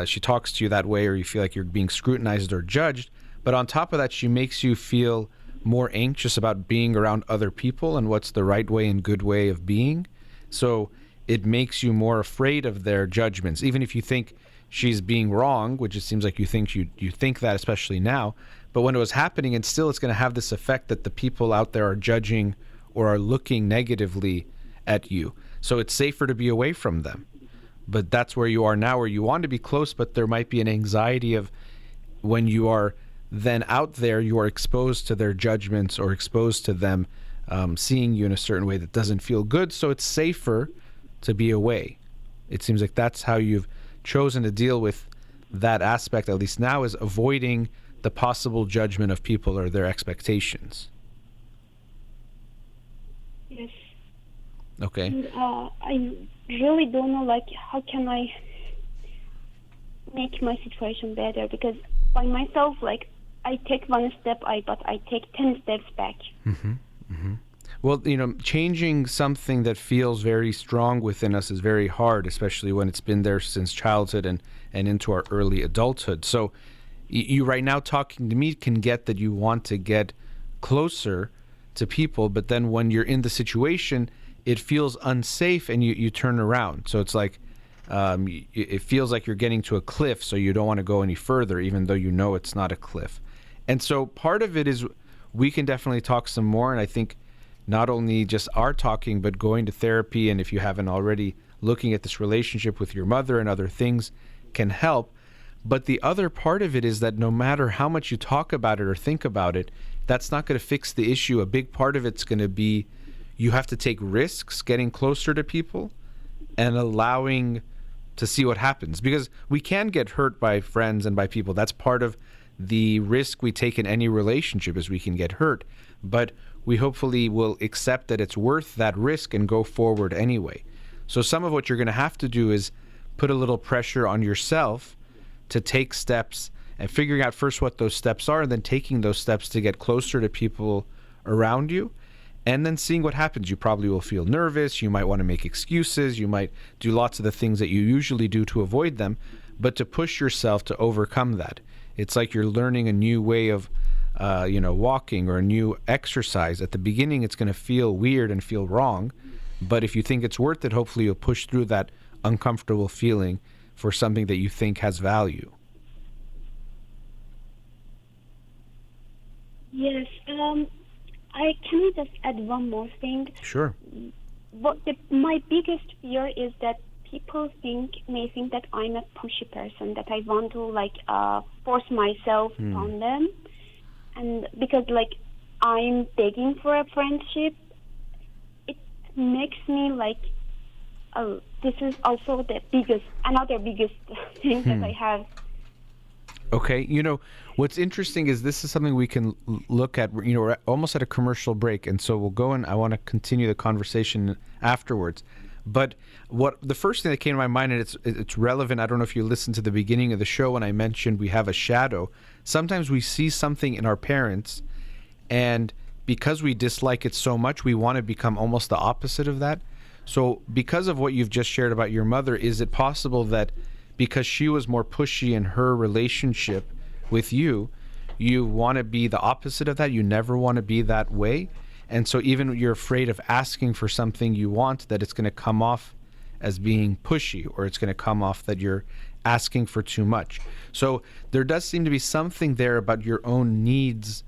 she talks to you that way, or you feel like you're being scrutinized or judged. But on top of that, she makes you feel more anxious about being around other people and what's the right way and good way of being. So it makes you more afraid of their judgments, even if you think she's being wrong, which it seems like you think that, especially now. But when it was happening, and still it's going to have this effect that the people out there are judging or are looking negatively at you. So it's safer to be away from them. But that's where you are now, where you want to be close, but there might be an anxiety of when you are then out there, you are exposed to their judgments or exposed to them seeing you in a certain way that doesn't feel good. So it's safer to be away. It seems like that's how you've chosen to deal with that aspect, at least now, is avoiding the possible judgment of people or their expectations.
Yes.
Okay.
And, I really don't know, how can I make my situation better? Because by myself, I take one step, but I take 10 steps back.
Well, changing something that feels very strong within us is very hard, especially when it's been there since childhood and into our early adulthood. So you right now talking to me can get that you want to get closer to people, but then when you're in the situation, it feels unsafe and you turn around. So it's like it feels like you're getting to a cliff, so you don't want to go any further, even though you know it's not a cliff. And so part of it is we can definitely talk some more, and I think not only just our talking, but going to therapy, and if you haven't already, looking at this relationship with your mother and other things can help. But the other part of it is that no matter how much you talk about it or think about it, that's not going to fix the issue. A big part of it's going to be you have to take risks getting closer to people and allowing to see what happens. Because we can get hurt by friends and by people. That's part of the risk we take in any relationship, is we can get hurt. But we hopefully will accept that it's worth that risk and go forward anyway. So some of what you're going to have to do is put a little pressure on yourself to take steps and figuring out first what those steps are, and then taking those steps to get closer to people around you, and then seeing what happens. You probably will feel nervous. You might want to make excuses. You might do lots of the things that you usually do to avoid them, but to push yourself to overcome that. It's like you're learning a new way of walking or a new exercise. At the beginning, it's going to feel weird and feel wrong, but if you think it's worth it, hopefully you'll push through that uncomfortable feeling for something that you think has value.
Yes. I can just add one more thing.
Sure.
My biggest fear is that people may think that I'm a pushy person, that I want to force myself on them, and because I'm begging for a friendship, it makes me this is also another biggest thing that I have.
Okay, what's interesting is this is something we can look at. We're almost at a commercial break, and so we'll go and I want to continue the conversation afterwards. But the first thing that came to my mind, and it's relevant, I don't know if you listened to the beginning of the show when I mentioned we have a shadow. Sometimes we see something in our parents, and because we dislike it so much, we want to become almost the opposite of that. So because of what you've just shared about your mother, is it possible that because she was more pushy in her relationship with you, you want to be the opposite of that? You never want to be that way? And so even you're afraid of asking for something you want, that it's going to come off as being pushy, or it's going to come off that you're asking for too much. So there does seem to be something there about your own needs,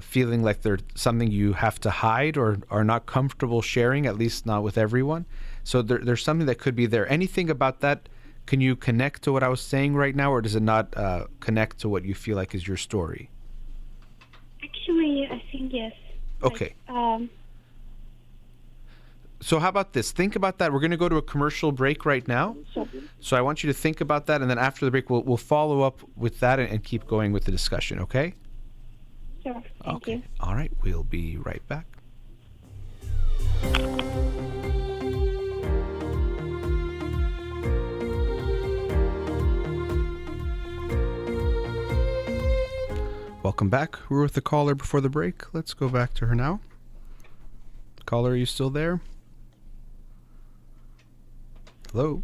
feeling like they're something you have to hide or are not comfortable sharing, at least not with everyone. So there's something that could be there. Anything about that? Can you connect to what I was saying right now, or does it not connect to what you feel like is your story?
Actually, I think yes.
Okay. So how about this? Think about that. We're going to go to a commercial break right now.
Sure.
So I want you to think about that, and then after the break, we'll follow up with that and keep going with the discussion, okay?
Sure. Thank you.
All right. We'll be right back. Welcome back. We're with the caller before the break. Let's go back to her now. Caller, are you still there? Hello?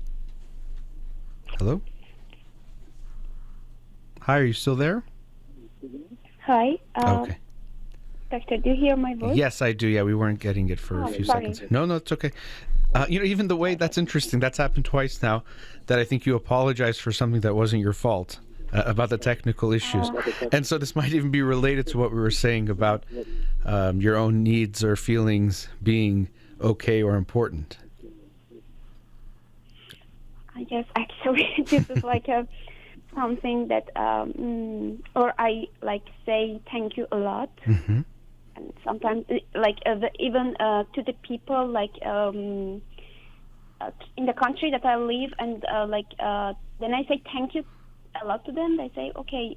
Hello? Hi, are you still there?
Hi.
Okay.
Doctor, do you hear my voice?
Yes, I do. Yeah, we weren't getting it for a few
sorry.
seconds. No, it's okay. Even the way, that's interesting. That's happened twice now, that I think you apologized for something that wasn't your fault. About the technical issues. And so this might even be related to what we were saying about your own needs or feelings being okay or important.
I guess actually this is something that, or I say thank you a lot.
Mm-hmm.
And sometimes even to the people in the country that I live, and then I say thank you a lot to them. They say, okay,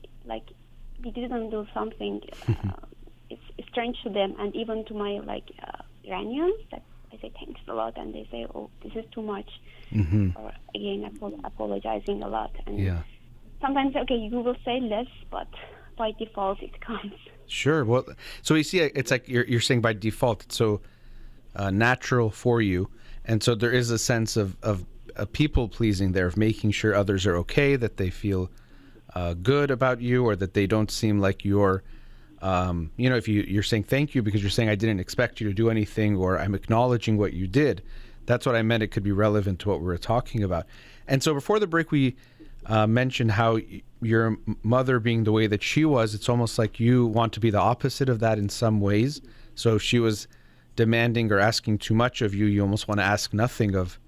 we didn't do something. It's strange to them, and even to my Iranians, that I say thanks a lot, and they say, oh, this is too much.
Mm-hmm.
Or again, apologizing a lot. And
yeah.
sometimes, okay, you will say less, but by default it comes.
Sure. Well, so you see, it's like you're saying by default, it's so natural for you, and so there is a sense of people pleasing there, of making sure others are okay, that they feel good about you, or that they don't seem like you're, if you're saying thank you because you're saying I didn't expect you to do anything, or I'm acknowledging what you did. That's what I meant. It could be relevant to what we were talking about. And so before the break, we mentioned how your mother being the way that she was, it's almost like you want to be the opposite of that in some ways. So if she was demanding or asking too much of you, you almost want to ask nothing of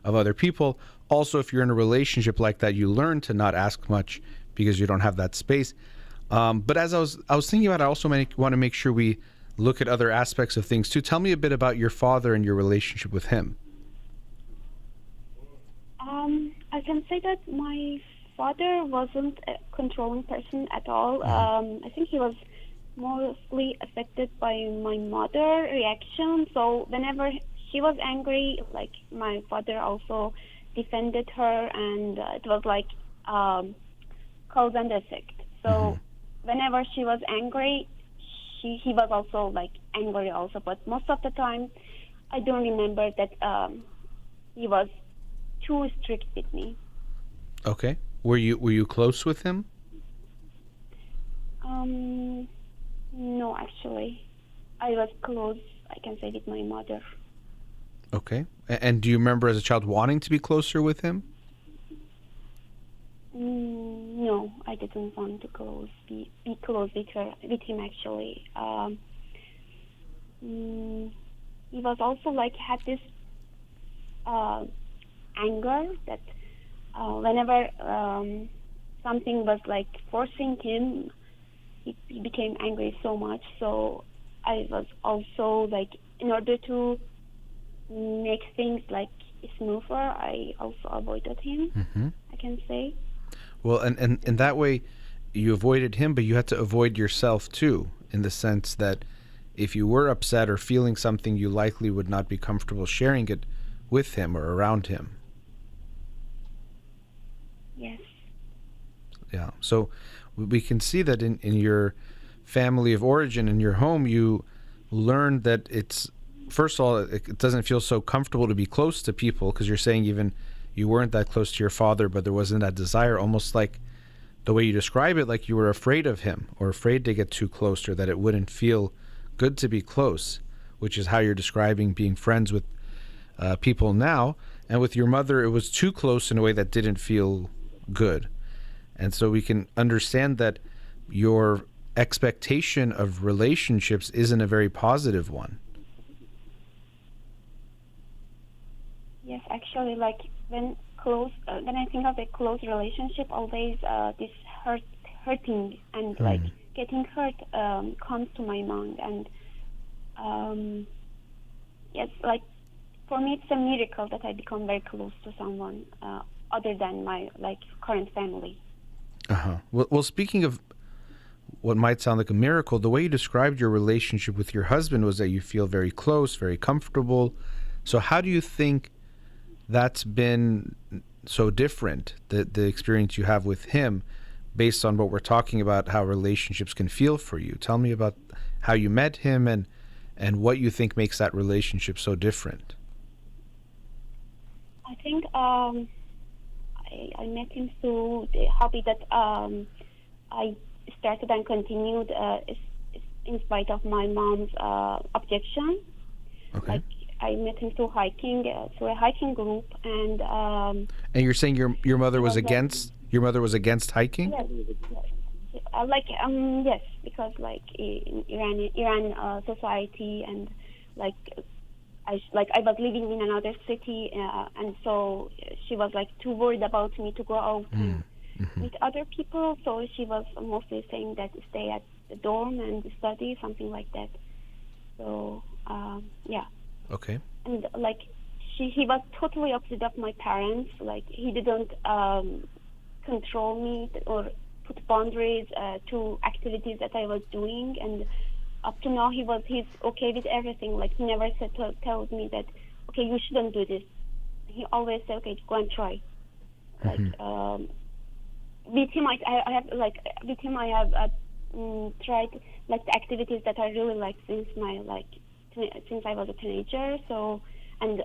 other people. Also, if you're in a relationship like that, you learn to not ask much because you don't have that space. But as I was thinking about it, I also want to make sure we look at other aspects of things too. Tell me a bit about your father and your relationship with him.
I can say that my father wasn't a controlling person at all. I think he was mostly affected by my mother reaction. So whenever she was angry, like my father also defended her, and it was like cause and effect. So whenever she was angry, he was also like angry also. But most of the time, I don't remember that he was too strict with me.
Okay. Were you close with him?
No, actually, I was close, I can say, with my mother.
Okay. And do you remember as a child wanting to be closer with him?
No, I didn't want to be close with him actually. He was also like had this anger that whenever something was like forcing him, he became angry so much. So I was also like, in order to make things like smoother, I also avoided him, I can say.
Well, and in that way, you avoided him, but you had to avoid yourself too, in the sense that if you were upset or feeling something, you likely would not be comfortable sharing it with him or around him.
Yes.
Yeah. So we can see that in your family of origin, in your home, you learned that it's, first of all, it doesn't feel so comfortable to be close to people, because you're saying even you weren't that close to your father, but there wasn't that desire, almost like the way you describe it, like you were afraid of him or afraid to get too close, or that it wouldn't feel good to be close, which is how you're describing being friends with people now. And with your mother, it was too close in a way that didn't feel good. And so we can understand that your expectation of relationships isn't a very positive one.
Yes, actually, like when I think of a close relationship, always this hurting and like getting hurt comes to my mind. And yes, like for me, it's a miracle that I become very close to someone other than my like current family.
Well, speaking of what might sound like a miracle, the way you described your relationship with your husband was that you feel very close, very comfortable. So how do you think that's been so different, the experience you have with him, based on what we're talking about, how relationships can feel for you? Tell me about how you met him and what you think makes that relationship so different.
I think I met him through the hobby that I started and continued in spite of my mom's objection.
Okay.
Like, I met him through hiking, through a hiking group, and
you're saying your mother was against hiking?
Yes, yes, because like in Iran society, and like I was living in another city, and so she was like too worried about me to go out and meet other people. So she was mostly saying that stay at the dorm and study, something like that. So yeah.
Okay.
And like he was totally opposite of my parents. Like he didn't control me or put boundaries to activities that I was doing, and up to now he's okay with everything. Like he never tells me that okay, you shouldn't do this. He always said okay, go and try. Like with him I have tried like the activities that I really like since since I was a teenager. So, and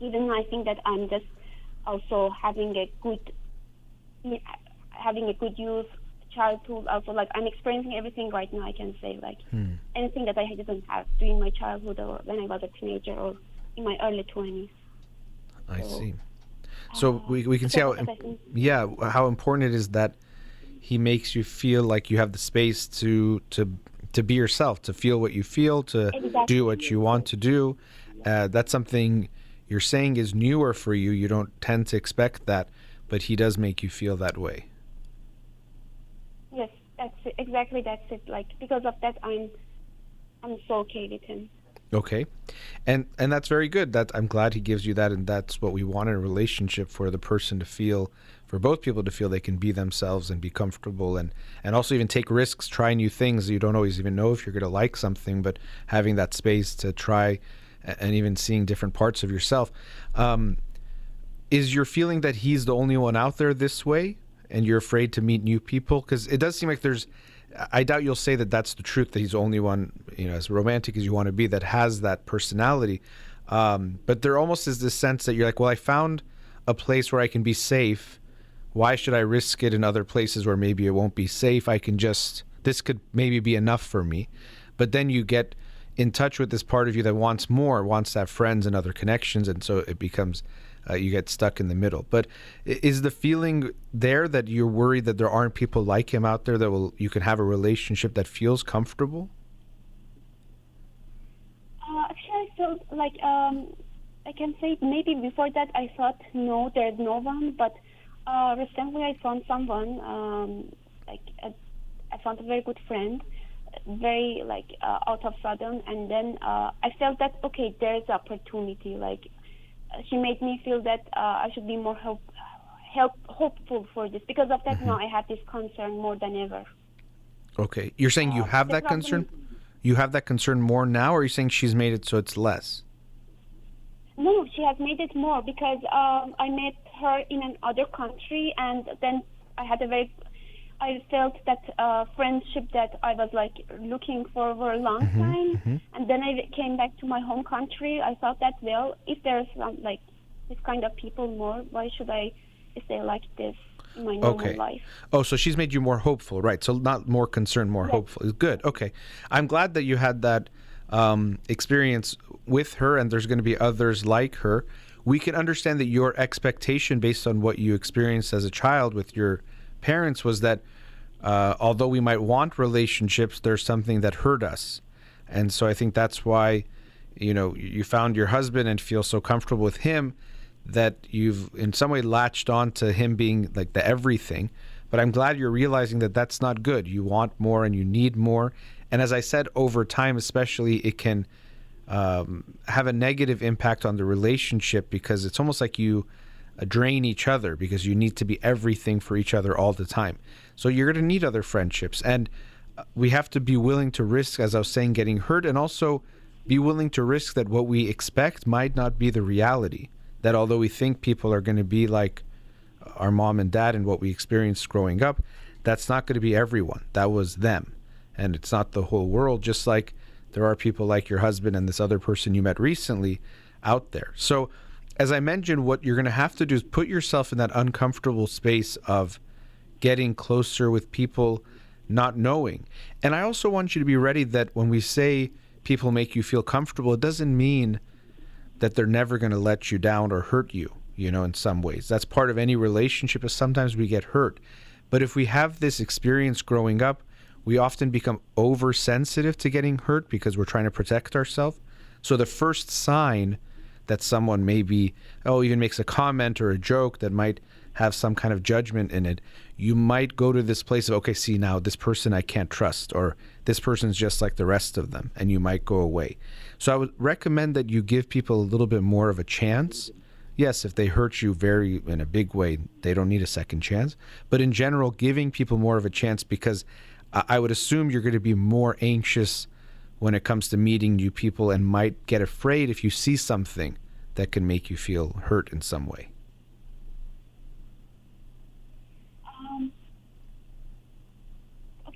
even I think that I'm just also having a good youth childhood. Also, like I'm experiencing everything right now. I can say like anything that I didn't have during my childhood or when I was a teenager or in my early 20s.
I see. So we can see how important it is that he makes you feel like you have the space to be yourself, to feel what you feel, to do what you want to do. That's something you're saying is newer for you. You don't tend to expect that, but he does make you feel that way.
Yes, that's it. Exactly, that's it. Like because of that, I'm so okay with him.
Okay, and that's very good. That I'm glad he gives you that, and that's what we want in a relationship, for the person to feel, for both people to feel they can be themselves and be comfortable, and also even take risks, try new things. You don't always even know if you're going to like something, but having that space to try, and even seeing different parts of yourself. Is your feeling that he's the only one out there this way, and you're afraid to meet new people? Because it does seem like I doubt you'll say that that's the truth, that he's the only one, as romantic as you want to be, that has that personality. But there almost is this sense that you're like, well, I found a place where I can be safe. Why should I risk it in other places where maybe it won't be safe? This could maybe be enough for me. But then you get in touch with this part of you that wants more, wants to have friends and other connections. And so it becomes, you get stuck in the middle. But is the feeling there that you're worried that there aren't people like him out there that you can have a relationship that feels comfortable?
Actually, I felt like I can say maybe before that I thought no, there's no one. But recently I found someone. I found a very good friend, very out of sudden, and then I felt that okay, there's opportunity. Like she made me feel that I should be more hopeful for this. Because of that, now I have this concern more than ever.
Okay, you're saying you have that concern? You have that concern more now, or are you saying she's made it so it's less?
No, she has made it more because I met her in another country, and then I felt that friendship that I was looking for a long time, and then I came back to my home country. I thought that, well, if there's this kind of people more, why should I stay like this in my normal life?
Oh, so she's made you more hopeful, right? So not more concerned, more hopeful. Good. Okay, I'm glad that you had that experience with her, and there's going to be others like her. We can understand that your expectation, based on what you experienced as a child with your parents, was that although we might want relationships, there's something that hurt us. And so I think that's why you found your husband and feel so comfortable with him that you've in some way latched on to him being like the everything. But I'm glad you're realizing that that's not good. You want more and you need more. And as I said, over time especially, it can have a negative impact on the relationship, because it's almost like you drain each other because you need to be everything for each other all the time. So you're going to need other friendships, and we have to be willing to risk, as I was saying, getting hurt, and also be willing to risk that what we expect might not be the reality. That although we think people are going to be like our mom and dad and what we experienced growing up, that's not going to be everyone. That was them, and it's not the whole world, just like there are people like your husband and this other person you met recently out there. So as I mentioned, what you're going to have to do is put yourself in that uncomfortable space of getting closer with people not knowing. And I also want you to be ready that when we say people make you feel comfortable, it doesn't mean that they're never going to let you down or hurt you, in some ways. That's part of any relationship, is sometimes we get hurt. But if we have this experience growing up, we often become oversensitive to getting hurt because we're trying to protect ourselves. So the first sign that someone maybe, even makes a comment or a joke that might have some kind of judgment in it, you might go to this place of, okay, see, now this person I can't trust, or this person's just like the rest of them, and you might go away. So I would recommend that you give people a little bit more of a chance. Yes, if they hurt you in a big way, they don't need a second chance. But in general, giving people more of a chance, because I would assume you're going to be more anxious when it comes to meeting new people and might get afraid if you see something that can make you feel hurt in some way.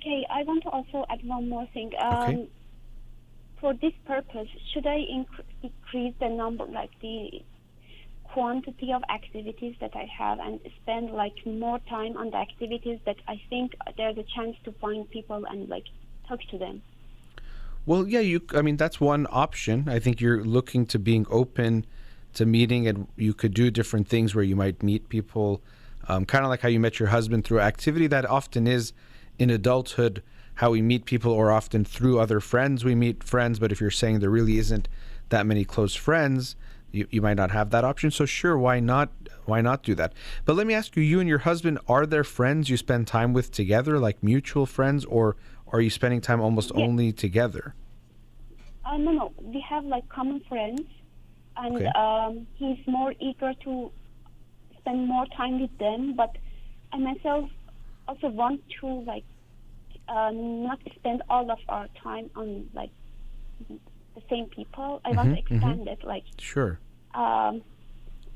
Okay, I want to also add one more thing.
Okay.
For this purpose, should I decrease the number, like the quantity of activities that I have, and spend like more time on the activities that I think there's a chance to find people and like talk to them?
Well, yeah, I mean, that's one option. I think you're looking to being open to meeting, and you could do different things where you might meet people, kind of like how you met your husband through activity. That often is in adulthood how we meet people, or often through other friends we meet friends. But if you're saying there really isn't that many close friends, you might not have that option. So sure, why not do that? But let me ask you, you and your husband, are there friends you spend time with together, like mutual friends, or are you spending time almost
Yes.
only together?
No. We have like common friends, and
Okay.
he's more eager to spend more time with them. But I myself also want to like not spend all of our time on like the same people. I want to expand it,
Sure.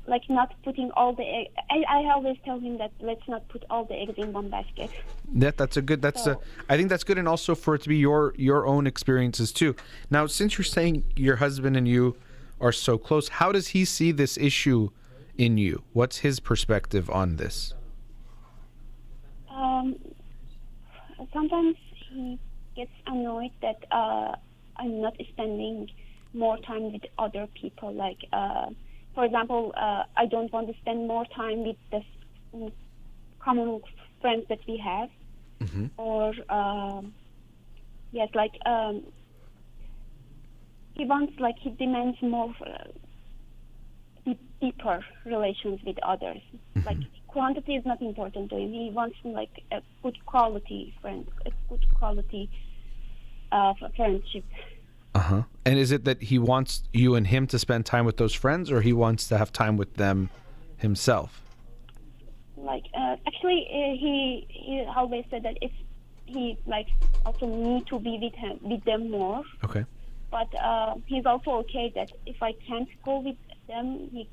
like not putting all the egg. I always tell him that let's not put all the eggs in one basket.
I think that's good, and also for it to be your own experiences too. Now, since you're saying your husband and you are so close, how does he see this issue in you? What's his perspective on this?
Sometimes he gets annoyed that I'm not spending more time with other people. Like, for example, I don't want to spend more time with the common friends that we have. Or, yes, like, he demands more deeper relations with others. Like, quantity is not important to him. He wants like a good quality friend, a good quality friendship.
And is it that he wants you and him to spend time with those friends, or he wants to have time with them himself?
Like, actually, he always said that if he likes also me to be with them more.
Okay.
But he's also okay that if I can't go with them, he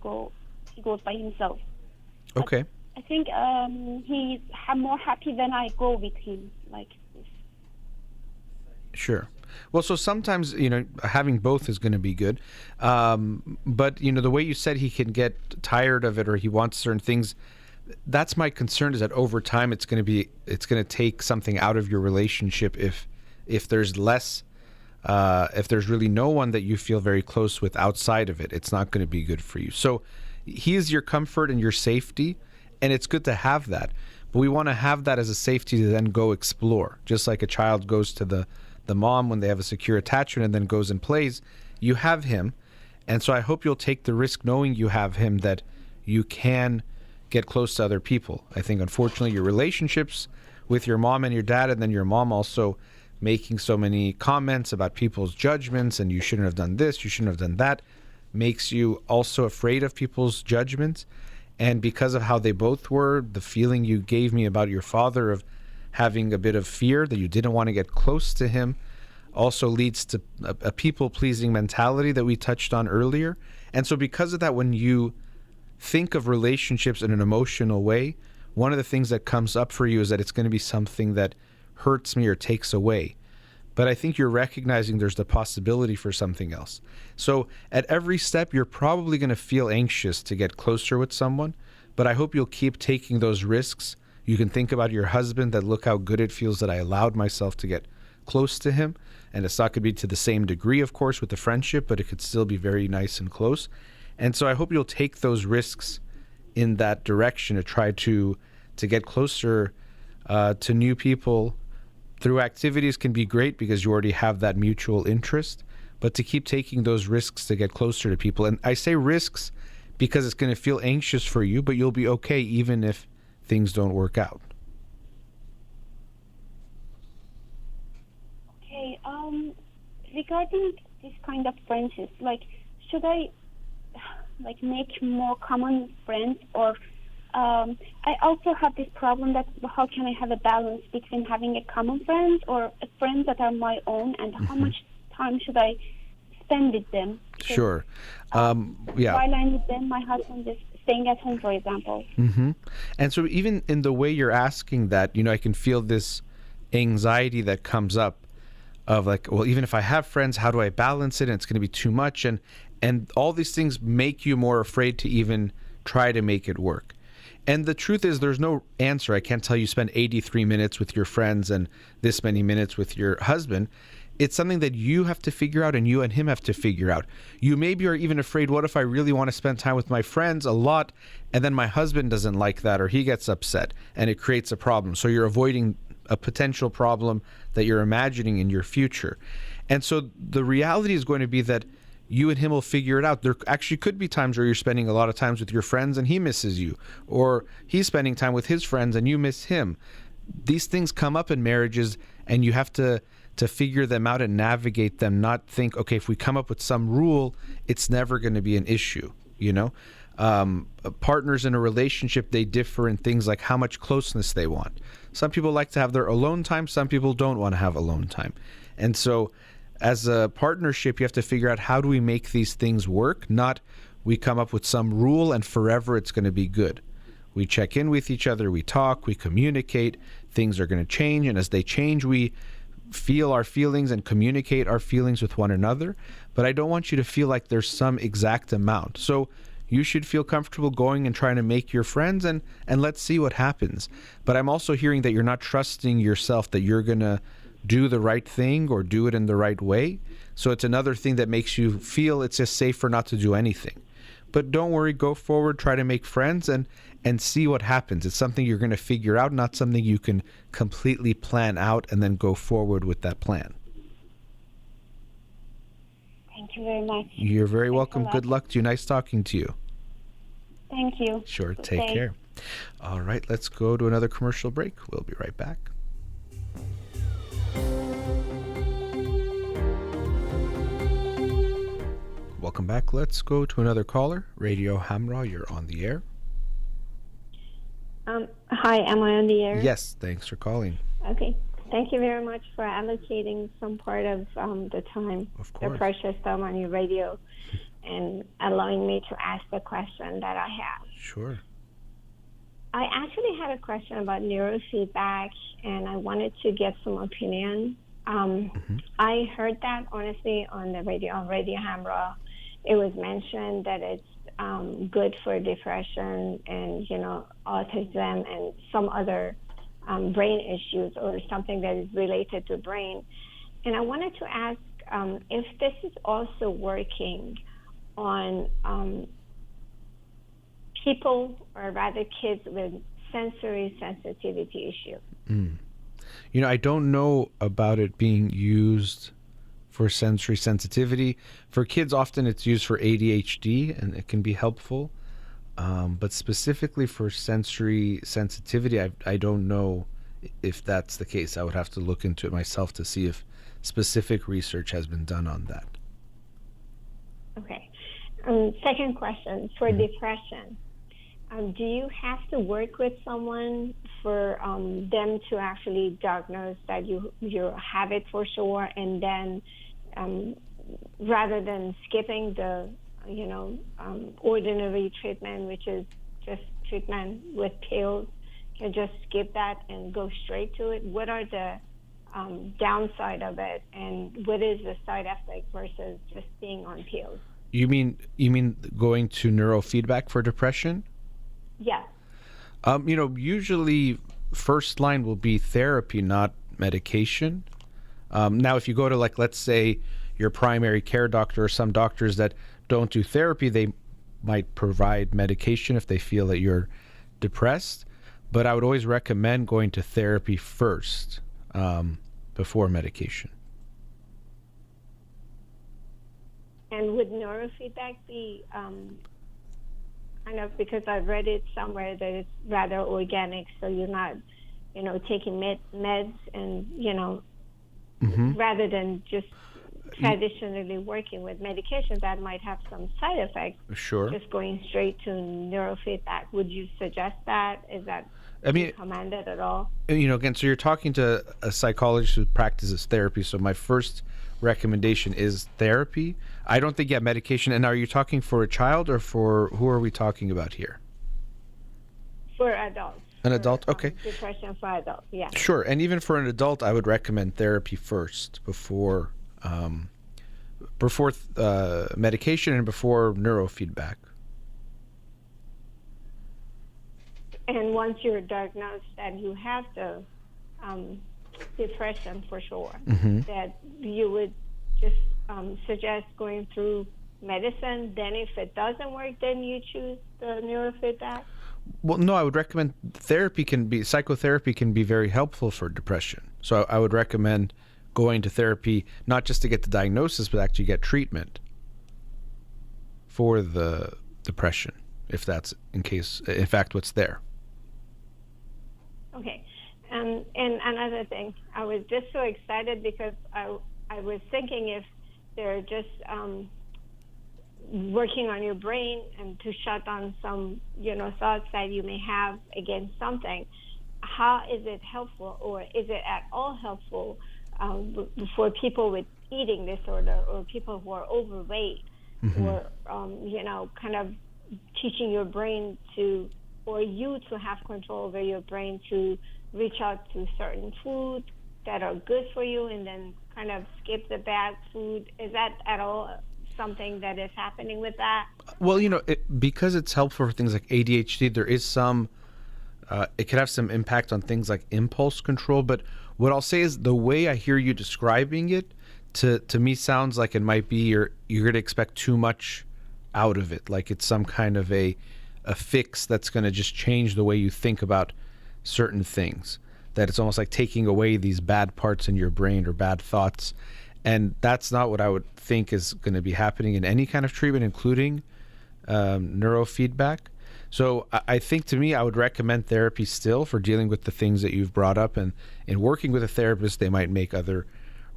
goes by himself.
Okay.
But I think he's more happy when I go with him like this.
Sure. Well, so sometimes, having both is going to be good. But, the way you said he can get tired of it, or he wants certain things, that's my concern, is that over time it's going to take something out of your relationship if there's less, if there's really no one that you feel very close with outside of it. It's not going to be good for you. So he is your comfort and your safety, and it's good to have that. But we want to have that as a safety to then go explore. Just like a child goes to the mom when they have a secure attachment and then goes and plays, you have him. And so I hope you'll take the risk, knowing you have him, that you can get close to other people. I think, unfortunately, your relationships with your mom and your dad, and then your mom also making so many comments about people's judgments, and you shouldn't have done this, you shouldn't have done that, makes you also afraid of people's judgments. And because of how they both were, the feeling you gave me about your father of having a bit of fear that you didn't want to get close to him, also leads to a people-pleasing mentality that we touched on earlier. And so because of that, when you think of relationships in an emotional way, one of the things that comes up for you is that it's going to be something that hurts me or takes away. But I think you're recognizing there's the possibility for something else. So at every step, you're probably going to feel anxious to get closer with someone, but I hope you'll keep taking those risks. You can think about your husband, that look how good it feels that I allowed myself to get close to him. And it's not going to be to the same degree, of course, with the friendship, but it could still be very nice and close. And so I hope you'll take those risks in that direction to try to get closer to new people. Through activities can be great because you already have that mutual interest, but to keep taking those risks to get closer to people. And I say risks because it's going to feel anxious for you, but you'll be okay even if things don't work out.
Okay, regarding this kind of friendships, like, should I make more common friends, or I also have this problem that how can I have a balance between having a common friend or a friend that are my own, and how much time should I spend with them? Because,
Sure. Yeah.
While I'm with them, my husband is staying at home, for example.
And so even in the way you're asking that, I can feel this anxiety that comes up of like, well, even if I have friends, how do I balance it? And it's going to be too much. And all these things make you more afraid to even try to make it work. And the truth is, there's no answer. I can't tell you spend 83 minutes with your friends and this many minutes with your husband. It's something that you have to figure out, and you and him have to figure out. You maybe are even afraid, what if I really want to spend time with my friends a lot, and then my husband doesn't like that, or he gets upset, and it creates a problem. So you're avoiding a potential problem that you're imagining in your future. And so the reality is going to be that you and him will figure it out. There actually could be times where you're spending a lot of times with your friends and he misses you, or he's spending time with his friends and you miss him. These things come up in marriages, and you have to figure them out and navigate them, not think, okay, if we come up with some rule, it's never going to be an issue, you know? Partners in a relationship, they differ in things like how much closeness they want. Some people like to have their alone time. Some people don't want to have alone time. And so as a partnership, you have to figure out, how do we make these things work? Not we come up with some rule and forever it's going to be good. We check in with each other, we talk, we communicate, things are going to change. And as they change, we feel our feelings and communicate our feelings with one another. But I don't want you to feel like there's some exact amount. So you should feel comfortable going and trying to make your friends, and let's see what happens. But I'm also hearing that you're not trusting yourself, that you're going to do the right thing or do it in the right way. So it's another thing that makes you feel it's just safer not to do anything. But don't worry, go forward, try to make friends and see what happens. It's something you're going to figure out, not something you can completely plan out and then go forward with that plan.
Thank you very much.
You're very welcome. Good luck to you. Nice talking to you.
Thank you.
Sure. Take care. All right. Let's go to another commercial break. We'll be right back. Welcome back. Let's go to another caller. Radio Hamra, you're on the air.
Hi, am I on the air?
Yes, thanks for calling.
Okay. Thank you very much for allocating some part of the time,
Of course.
the precious time on your radio, and allowing me to ask the question that I have.
Sure.
I actually had a question about neurofeedback, and I wanted to get some opinion. I heard that, honestly, on the radio, on Radio Hamra. It was mentioned that it's good for depression and, autism and some other brain issues, or something that is related to brain. And I wanted to ask if this is also working on people, or rather kids, with sensory sensitivity issue.
I don't know about it being used for sensory sensitivity. For kids, often it's used for ADHD, and it can be helpful. But specifically for sensory sensitivity, I don't know if that's the case. I would have to look into it myself to see if specific research has been done on that.
Okay. Second question, for depression. Do you have to work with someone for them to actually diagnose that you have it for sure, and then rather than skipping the ordinary treatment, which is just treatment with pills, you just skip that and go straight to it? What are the downside of it, and what is the side effect versus just being on pills?
You mean going to neurofeedback for depression?
Yeah.
Usually first line will be therapy, not medication. Now, if you go to, let's say, your primary care doctor, or some doctors that don't do therapy, they might provide medication if they feel that you're depressed. But I would always recommend going to therapy first, before medication.
And would neurofeedback be kind of, because I've read it somewhere that it's rather organic, so you're not, taking meds and, rather than just traditionally working with medication that might have some side effects.
Sure.
Just going straight to neurofeedback. Would you suggest that? Is that recommended at all?
Again, so you're talking to a psychologist who practices therapy. So my first recommendation is therapy. I don't think medication. And are you talking for a child, or for who are we talking about here?
For adults.
An adult? Okay.
Depression for adults, yeah.
Sure. And even for an adult, I would recommend therapy first before medication and before neurofeedback.
And once you're diagnosed that you have the depression for sure, that you would just suggest going through medicine. Then if it doesn't work, then you choose the neurofeedback?
Well, no, I would recommend psychotherapy can be very helpful for depression. So I would recommend going to therapy, not just to get the diagnosis, but actually get treatment for the depression, if that's in fact what's there.
Okay. And another thing, I was just so excited because I was thinking if they're just working on your brain and to shut down some, thoughts that you may have against something, how is it helpful, or is it at all helpful for people with eating disorder or people who are overweight, or, kind of teaching your brain or you to have control over your brain to reach out to certain foods that are good for you and then kind of skip the bad food? Is that at all something that is happening with that?
Well, because it's helpful for things like ADHD, there is it could have some impact on things like impulse control. But what I'll say is the way I hear you describing it, to me sounds like it might be you're going to expect too much out of it. Like it's some kind of a fix that's going to just change the way you think about certain things. That it's almost like taking away these bad parts in your brain or bad thoughts. And that's not what I would think is going to be happening in any kind of treatment, including neurofeedback. So I think, to me, I would recommend therapy still for dealing with the things that you've brought up. And in working with a therapist, they might make other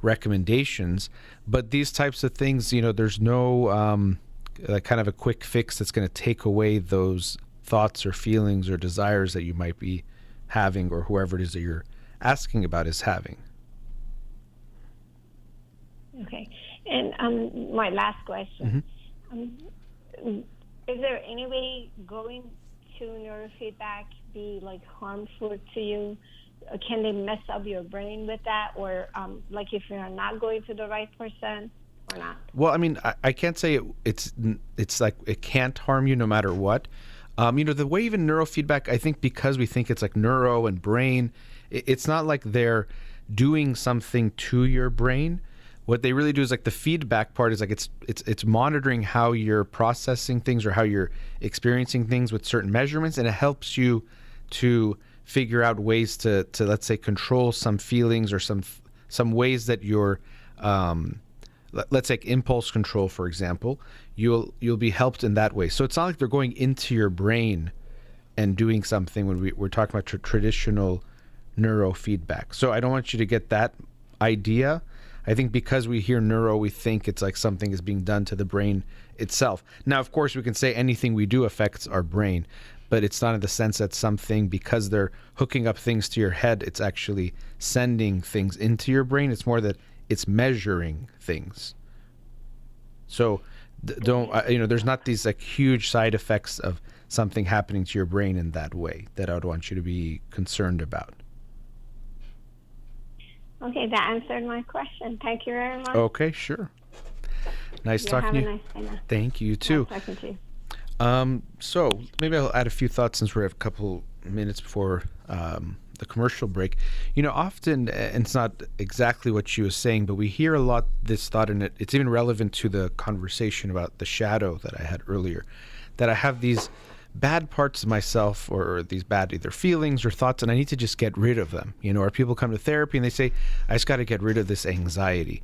recommendations. But these types of things, there's no kind of a quick fix that's going to take away those thoughts or feelings or desires that you might be having, or whoever it is that you're asking about is having.
Okay. And my last question. Is there any way going to neurofeedback be harmful to you? Can they mess up your brain with that? Or if you're not going to the right person or not?
Well, I mean, I can't say it's like it can't harm you no matter what. The way even neurofeedback, I think because we think it's like neuro and brain, it's not like they're doing something to your brain. What they really do is the feedback part is it's monitoring how you're processing things or how you're experiencing things with certain measurements, and it helps you to figure out ways to let's say control some feelings or some ways that you're let's say impulse control, for example. You'll be helped in that way. So it's not like they're going into your brain and doing something when we're talking about traditional neurofeedback. So I don't want you to get that idea. I think because we hear neuro, we think it's like something is being done to the brain itself. Now, of course, we can say anything we do affects our brain, but it's not in the sense that something, because they're hooking up things to your head, it's actually sending things into your brain. It's more that it's measuring things. So there's not these huge side effects of something happening to your brain in that way that I would want you to be concerned about.
Okay, that answered my question. Thank you very much.
Okay, sure. Nice talking to you.
Have a nice day.
Thank you, too.
Nice talking to you.
So maybe I'll add a few thoughts since we have a couple minutes before the commercial break. Often, and it's not exactly what she was saying, but we hear a lot this thought, and it's even relevant to the conversation about the shadow that I had earlier, that I have these bad parts of myself or these bad either feelings or thoughts, and I need to just get rid of them. Or people come to therapy and they say, I just got to get rid of this anxiety.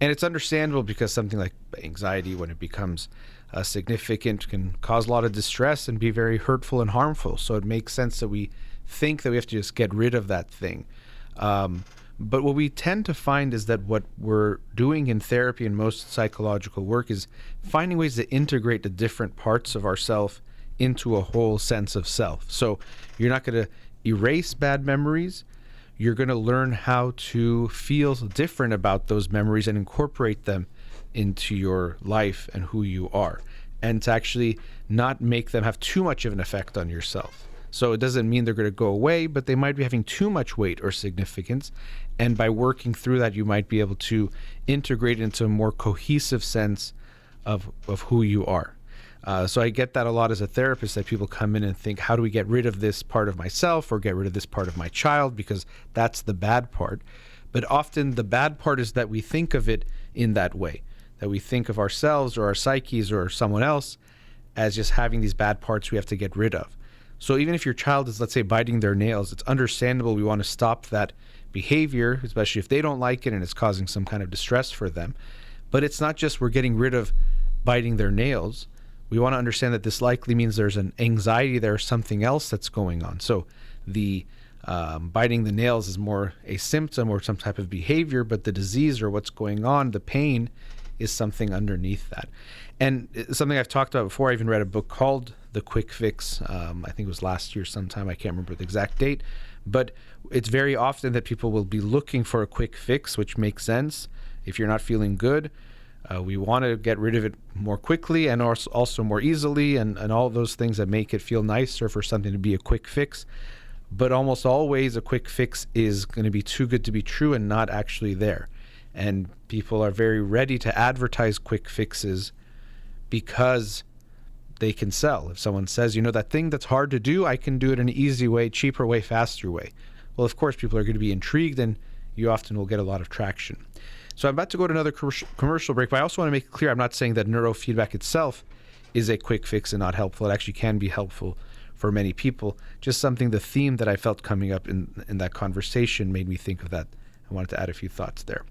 And it's understandable because something like anxiety, when it becomes significant, can cause a lot of distress and be very hurtful and harmful. So it makes sense that we think that we have to just get rid of that thing. But what we tend to find is that what we're doing in therapy and most psychological work is finding ways to integrate the different parts of ourself into a whole sense of self. So you're not going to erase bad memories. You're going to learn how to feel different about those memories and incorporate them into your life and who you are, and to actually not make them have too much of an effect on yourself. So it doesn't mean they're going to go away, but they might be having too much weight or significance. And by working through that, you might be able to integrate into a more cohesive sense of who you are. So I get that a lot as a therapist, that people come in and think, how do we get rid of this part of myself or get rid of this part of my child, because that's the bad part. But often the bad part is that we think of it in that way, that we think of ourselves or our psyches or someone else as just having these bad parts we have to get rid of. So even if your child is, let's say, biting their nails, it's understandable we want to stop that behavior, especially if they don't like it and it's causing some kind of distress for them. But it's not just we're getting rid of biting their nails. We want to understand that this likely means there's an anxiety there, something else that's going on. So the biting the nails is more a symptom or some type of behavior, but the disease or what's going on, the pain, is something underneath that. And something I've talked about before, I even read a book called The Quick Fix. I think it was last year sometime. I can't remember the exact date. But it's very often that people will be looking for a quick fix, which makes sense. If you're not feeling good, we want to get rid of it more quickly and also more easily, and all those things that make it feel nicer for something to be a quick fix. But almost always a quick fix is going to be too good to be true and not actually there. And people are very ready to advertise quick fixes because they can sell. If someone says, that thing that's hard to do, I can do it in an easy way, cheaper way, faster way. Well, of course, people are going to be intrigued, and you often will get a lot of traction. So I'm about to go to another commercial break, but I also want to make it clear I'm not saying that neurofeedback itself is a quick fix and not helpful. It actually can be helpful for many people. Just something, the theme that I felt coming up in that conversation made me think of that. I wanted to add a few thoughts there.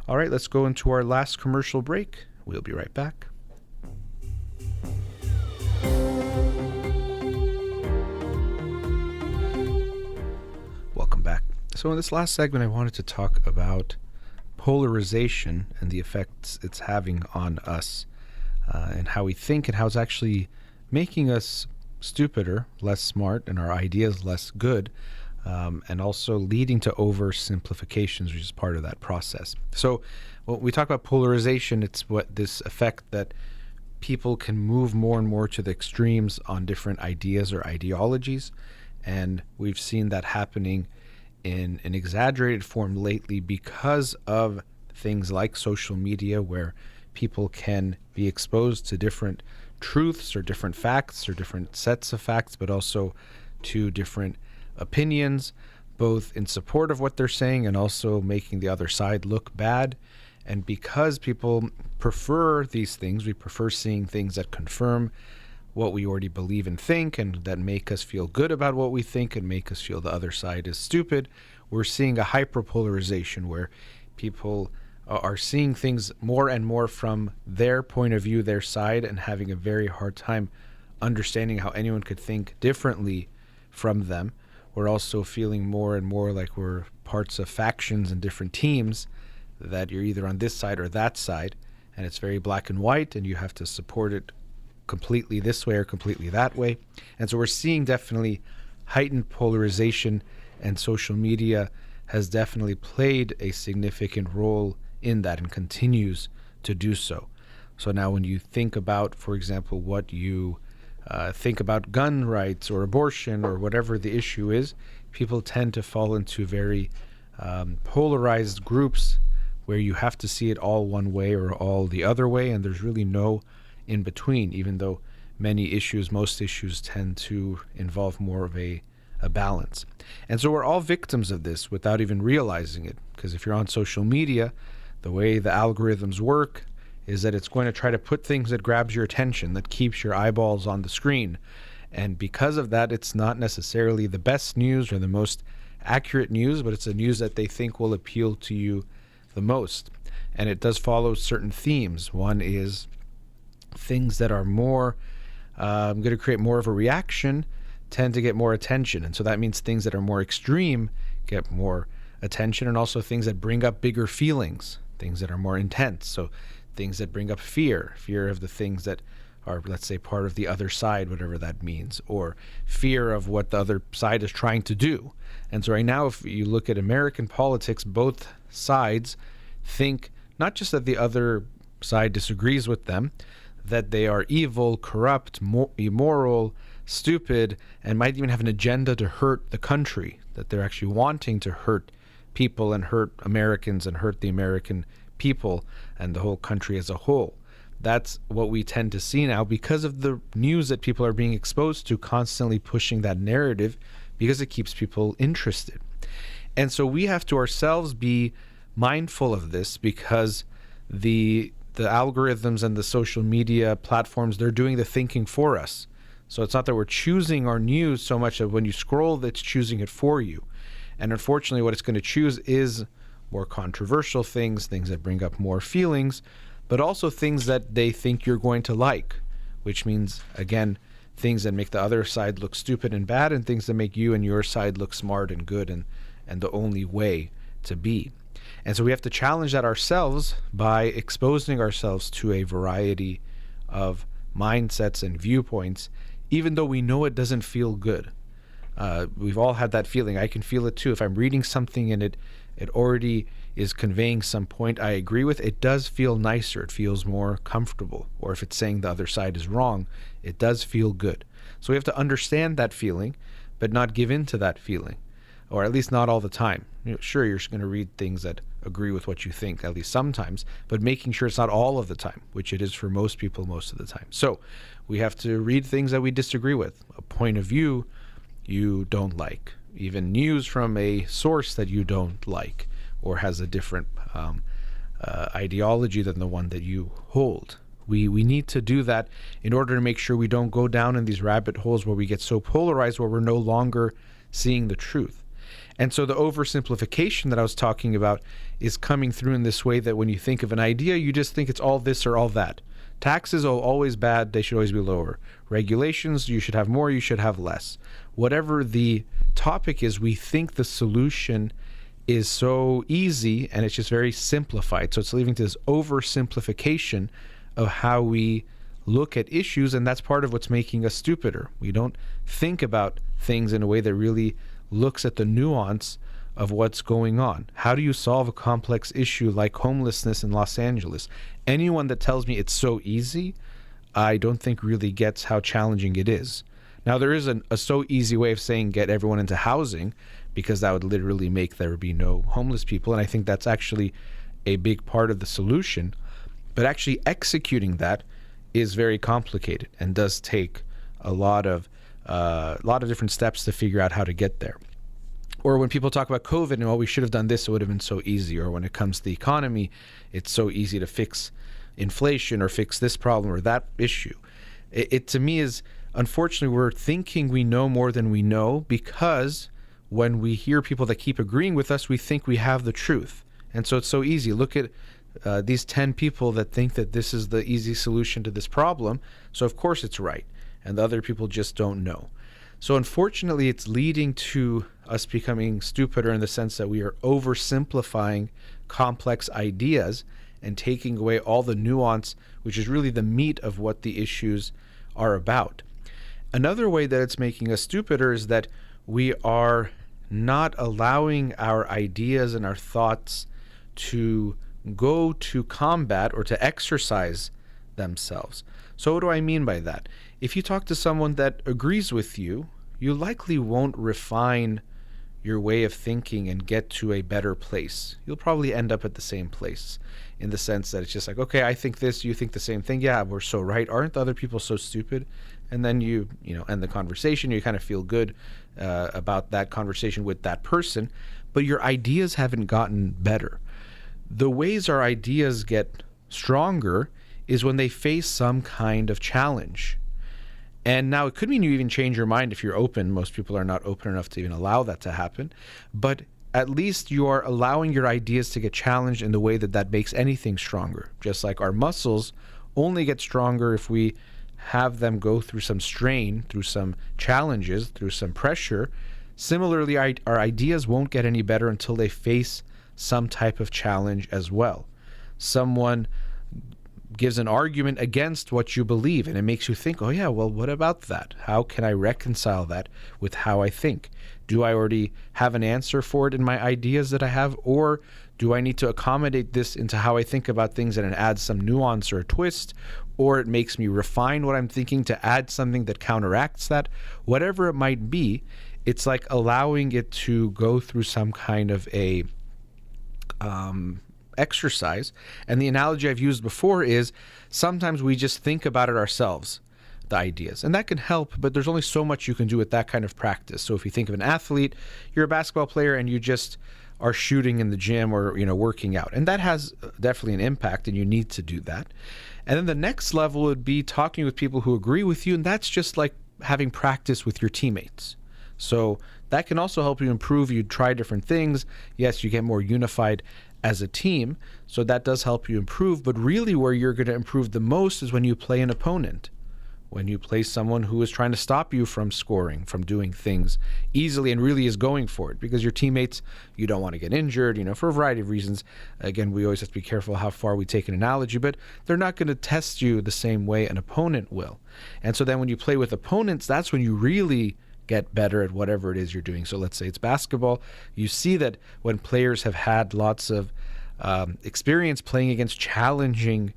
All right, let's go into our last commercial break. We'll be right back. Welcome back. So in this last segment, I wanted to talk about polarization and the effects it's having on us and how we think and how it's actually making us stupider, less smart, and our ideas less good, and also leading to oversimplifications, which is part of that process. So when we talk about polarization, it's what this effect that people can move more and more to the extremes on different ideas or ideologies, and we've seen that happening in an exaggerated form lately because of things like social media, where people can be exposed to different truths or different facts or different sets of facts, but also to different opinions, both in support of what they're saying and also making the other side look bad. And because people prefer these things, we prefer seeing things that confirm what we already believe and think, and that make us feel good about what we think and make us feel the other side is stupid. We're seeing a hyperpolarization where people are seeing things more and more from their point of view, their side, and having a very hard time understanding how anyone could think differently from them. We're also feeling more and more like we're parts of factions and different teams, that you're either on this side or that side, and it's very black and white, and you have to support it completely this way or completely that way. And so we're seeing definitely heightened polarization, and social media has definitely played a significant role in that and continues to do so. So now when you think about, for example, what you think about gun rights or abortion or whatever the issue is, people tend to fall into very polarized groups where you have to see it all one way or all the other way, and there's really no in between, even though most issues tend to involve more of a balance. And so we're all victims of this without even realizing it, because if you're on social media, the way the algorithms work is that it's going to try to put things that grabs your attention, that keeps your eyeballs on the screen. And because of that, it's not necessarily the best news or the most accurate news, but it's a news that they think will appeal to you the most. And it does follow certain themes. One is things that are more going to create more of a reaction tend to get more attention. And so that means things that are more extreme get more attention, and also things that bring up bigger feelings, things that are more intense. So things that bring up fear of the things that are, let's say, part of the other side, whatever that means, or fear of what the other side is trying to do. And so right now, if you look at American politics, both sides think not just that the other side disagrees with them, that they are evil, corrupt, immoral, stupid, and might even have an agenda to hurt the country, that they're actually wanting to hurt people and hurt Americans and hurt the American people and the whole country as a whole. That's what we tend to see now because of the news that people are being exposed to, constantly pushing that narrative because it keeps people interested. And so we have to ourselves be mindful of this, because the algorithms and the social media platforms, they're doing the thinking for us. So it's not that we're choosing our news so much that when you scroll, it's choosing it for you. And unfortunately, what it's going to choose is more controversial things that bring up more feelings, but also things that they think you're going to like, which means, again, things that make the other side look stupid and bad, and things that make you and your side look smart and good and the only way to be. And so we have to challenge that ourselves by exposing ourselves to a variety of mindsets and viewpoints, even though we know it doesn't feel good. We've all had that feeling. I can feel it too. If I'm reading something and it already is conveying some point I agree with, it does feel nicer. It feels more comfortable. Or if it's saying the other side is wrong, it does feel good. So we have to understand that feeling, but not give in to that feeling, or at least not all the time. Sure, you're going to read things that agree with what you think, at least sometimes, but making sure it's not all of the time, which it is for most people most of the time. So we have to read things that we disagree with, a point of view you don't like, even news from a source that you don't like or has a different ideology than the one that you hold. We need to do that in order to make sure we don't go down in these rabbit holes where we get so polarized where we're no longer seeing the truth. And so the oversimplification that I was talking about is coming through in this way, that when you think of an idea, you just think it's all this or all that. Taxes are always bad, they should always be lower. Regulations, you should have more, you should have less. Whatever the topic is, we think the solution is so easy and it's just very simplified. So it's leading to this oversimplification of how we look at issues, and that's part of what's making us stupider. We don't think about things in a way that really looks at the nuance of what's going on. How do you solve a complex issue like homelessness in Los Angeles? Anyone that tells me it's so easy, I don't think really gets how challenging it is. Now, there is a so easy way of saying get everyone into housing, because that would literally make there be no homeless people, and I think that's actually a big part of the solution. But actually executing that is very complicated and does take a lot of different steps to figure out how to get there. Or when people talk about COVID and, we should have done this, it would have been so easy. Or when it comes to the economy, it's so easy to fix inflation or fix this problem or that issue. It to me is, unfortunately, we're thinking we know more than we know, because when we hear people that keep agreeing with us, we think we have the truth. And so it's so easy. Look at these 10 people that think that this is the easy solution to this problem. So of course it's right. And the other people just don't know. So unfortunately, it's leading to us becoming stupider in the sense that we are oversimplifying complex ideas and taking away all the nuance, which is really the meat of what the issues are about. Another way that it's making us stupider is that we are not allowing our ideas and our thoughts to go to combat or to exercise themselves. So what do I mean by that? If you talk to someone that agrees with you, you likely won't refine your way of thinking and get to a better place. You'll probably end up at the same place, in the sense that it's just like, okay, I think this, you think the same thing. Yeah, we're so right. Aren't the other people so stupid? And then you end the conversation. You kind of feel good about that conversation with that person, but your ideas haven't gotten better. The ways our ideas get stronger is when they face some kind of challenge. And now it could mean you even change your mind if you're open. Most people are not open enough to even allow that to happen. But at least you are allowing your ideas to get challenged in the way that makes anything stronger. Just like our muscles only get stronger if we have them go through some strain, through some challenges, through some pressure. Similarly, our ideas won't get any better until they face some type of challenge as well. Someone gives an argument against what you believe, and it makes you think, oh yeah, well, what about that? How can I reconcile that with how I think? Do I already have an answer for it in my ideas that I have, or do I need to accommodate this into how I think about things, and it adds some nuance or a twist, or it makes me refine what I'm thinking to add something that counteracts that? Whatever it might be, it's like allowing it to go through some kind of a exercise. And the analogy I've used before is sometimes we just think about it ourselves, the ideas, and that can help, but there's only so much you can do with that kind of practice. So if you think of an athlete, you're a basketball player and you just are shooting in the gym or working out, and that has definitely an impact, and you need to do that. And then the next level would be talking with people who agree with you, and that's just like having practice with your teammates. So that can also help you improve. You try different things. Yes, you get more unified as a team, so that does help you improve. But really where you're going to improve the most is when you play an opponent, when you play someone who is trying to stop you from scoring, from doing things easily, and really is going for it. Because your teammates, you don't want to get injured, for a variety of reasons. Again, we always have to be careful how far we take an analogy, but they're not going to test you the same way an opponent will. And so then when you play with opponents, that's when you really get better at whatever it is you're doing. So let's say it's basketball. You see that when players have had lots of experience playing against challenging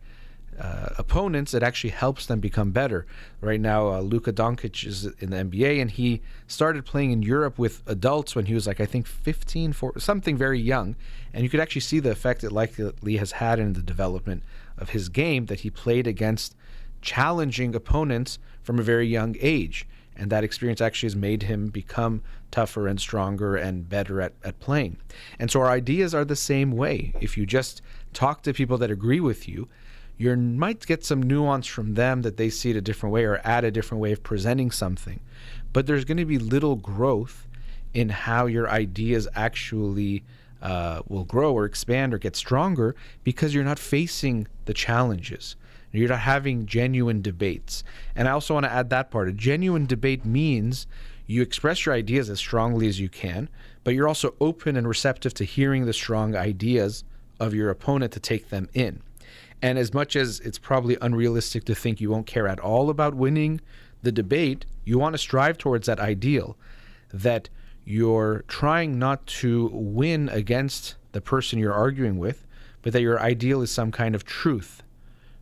opponents, it actually helps them become better. Right now, Luka Doncic is in the NBA, and he started playing in Europe with adults when he was I think 15, something very young. And you could actually see the effect it likely has had in the development of his game, that he played against challenging opponents from a very young age. And that experience actually has made him become tougher and stronger and better at playing. And so our ideas are the same way. If you just talk to people that agree with you, you might get some nuance from them that they see it a different way or add a different way of presenting something. But there's going to be little growth in how your ideas actually will grow or expand or get stronger, because you're not facing the challenges. You're not having genuine debates. And I also want to add that part. A genuine debate means you express your ideas as strongly as you can, but you're also open and receptive to hearing the strong ideas of your opponent to take them in. And as much as it's probably unrealistic to think you won't care at all about winning the debate, you want to strive towards that ideal, that you're trying not to win against the person you're arguing with, but that your ideal is some kind of truth,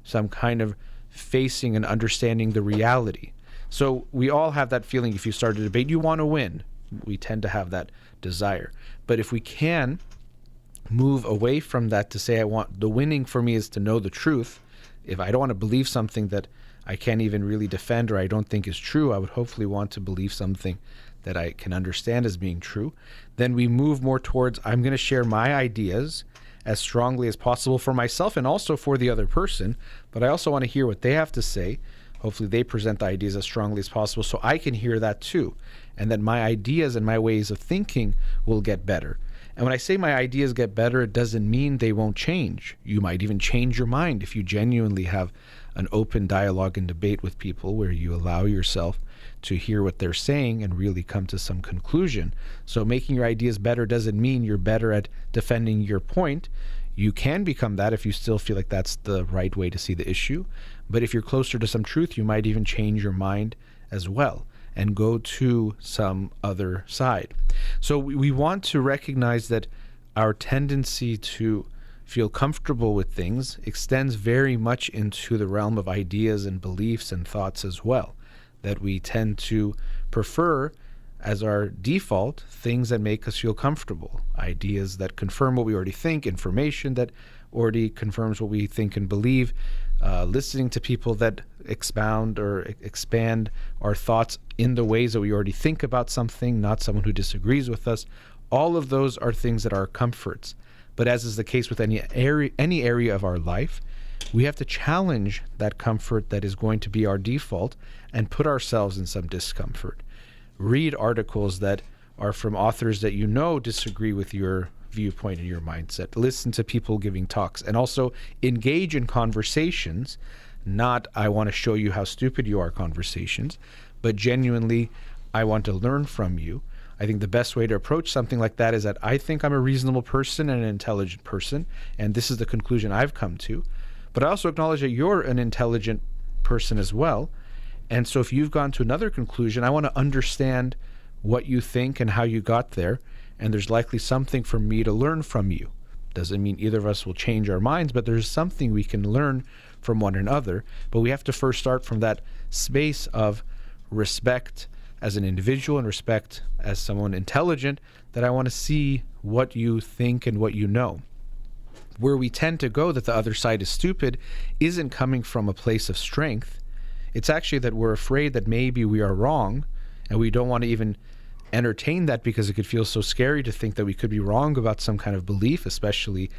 some kind of facing and understanding the reality. So we all have that feeling. If you start a debate, you want to win. We tend to have that desire. But if we can move away from that to say, the winning for me is to know the truth. If I don't want to believe something that I can't even really defend or I don't think is true, I would hopefully want to believe something that I can understand as being true. Then we move more towards, I'm going to share my ideas as strongly as possible for myself and also for the other person, but I also want to hear what they have to say. Hopefully they present the ideas as strongly as possible so I can hear that too, and that my ideas and my ways of thinking will get better. And when I say my ideas get better, it doesn't mean they won't change. You might even change your mind if you genuinely have an open dialogue and debate with people where you allow yourself to hear what they're saying and really come to some conclusion. So making your ideas better doesn't mean you're better at defending your point. You can become that if you still feel like that's the right way to see the issue. But if you're closer to some truth, you might even change your mind as well and go to some other side. So we want to recognize that our tendency to feel comfortable with things extends very much into the realm of ideas and beliefs and thoughts as well. That we tend to prefer as our default things that make us feel comfortable, ideas that confirm what we already think, information that already confirms what we think and believe, listening to people that expound or expand our thoughts in the ways that we already think about something, not someone who disagrees with us. All of those are things that are comforts. But as is the case with any area of our life, we have to challenge that comfort that is going to be our default and put ourselves in some discomfort. Read articles that are from authors that you know disagree with your viewpoint and your mindset. Listen to people giving talks, and also engage in conversations, not I want to show you how stupid you are conversations, but genuinely I want to learn from you. I think the best way to approach something like that is that I think I'm a reasonable person and an intelligent person, and this is the conclusion I've come to. But I also acknowledge that you're an intelligent person as well. And so if you've gone to another conclusion, I want to understand what you think and how you got there. And there's likely something for me to learn from you. Doesn't mean either of us will change our minds, but there's something we can learn from one another. But we have to first start from that space of respect as an individual and respect as someone intelligent, that I want to see what you think and what you know. Where we tend to go that the other side is stupid isn't coming from a place of strength. It's actually that we're afraid that maybe we are wrong, and we don't want to even entertain that because it could feel so scary to think that we could be wrong about some kind of belief, especially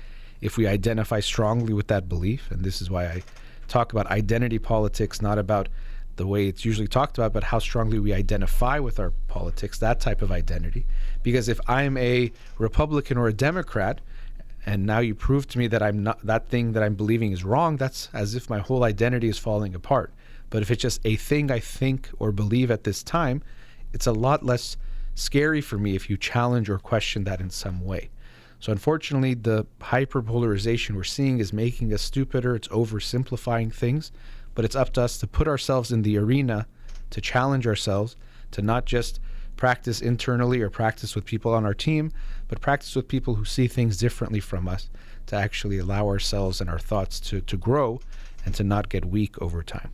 if we identify strongly with that belief. And this is why I talk about identity politics, not about the way it's usually talked about, but how strongly we identify with our politics, that type of identity. Because if I'm a Republican or a Democrat, and now you prove to me that I'm not, that thing that I'm believing is wrong, that's as if my whole identity is falling apart. But if it's just a thing I think or believe at this time, it's a lot less scary for me if you challenge or question that in some way. So unfortunately, the hyperpolarization we're seeing is making us stupider. It's oversimplifying things, but it's up to us to put ourselves in the arena, to challenge ourselves, to not just practice internally or practice with people on our team, but practice with people who see things differently from us, to actually allow ourselves and our thoughts to grow and to not get weak over time.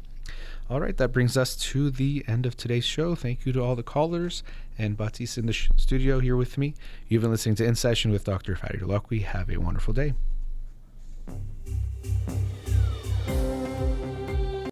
All right, that brings us to the end of today's show. Thank you to all the callers and Baptiste in the studio here with me. You've been listening to In Session with Dr. Farid Holakouee. Have a wonderful day.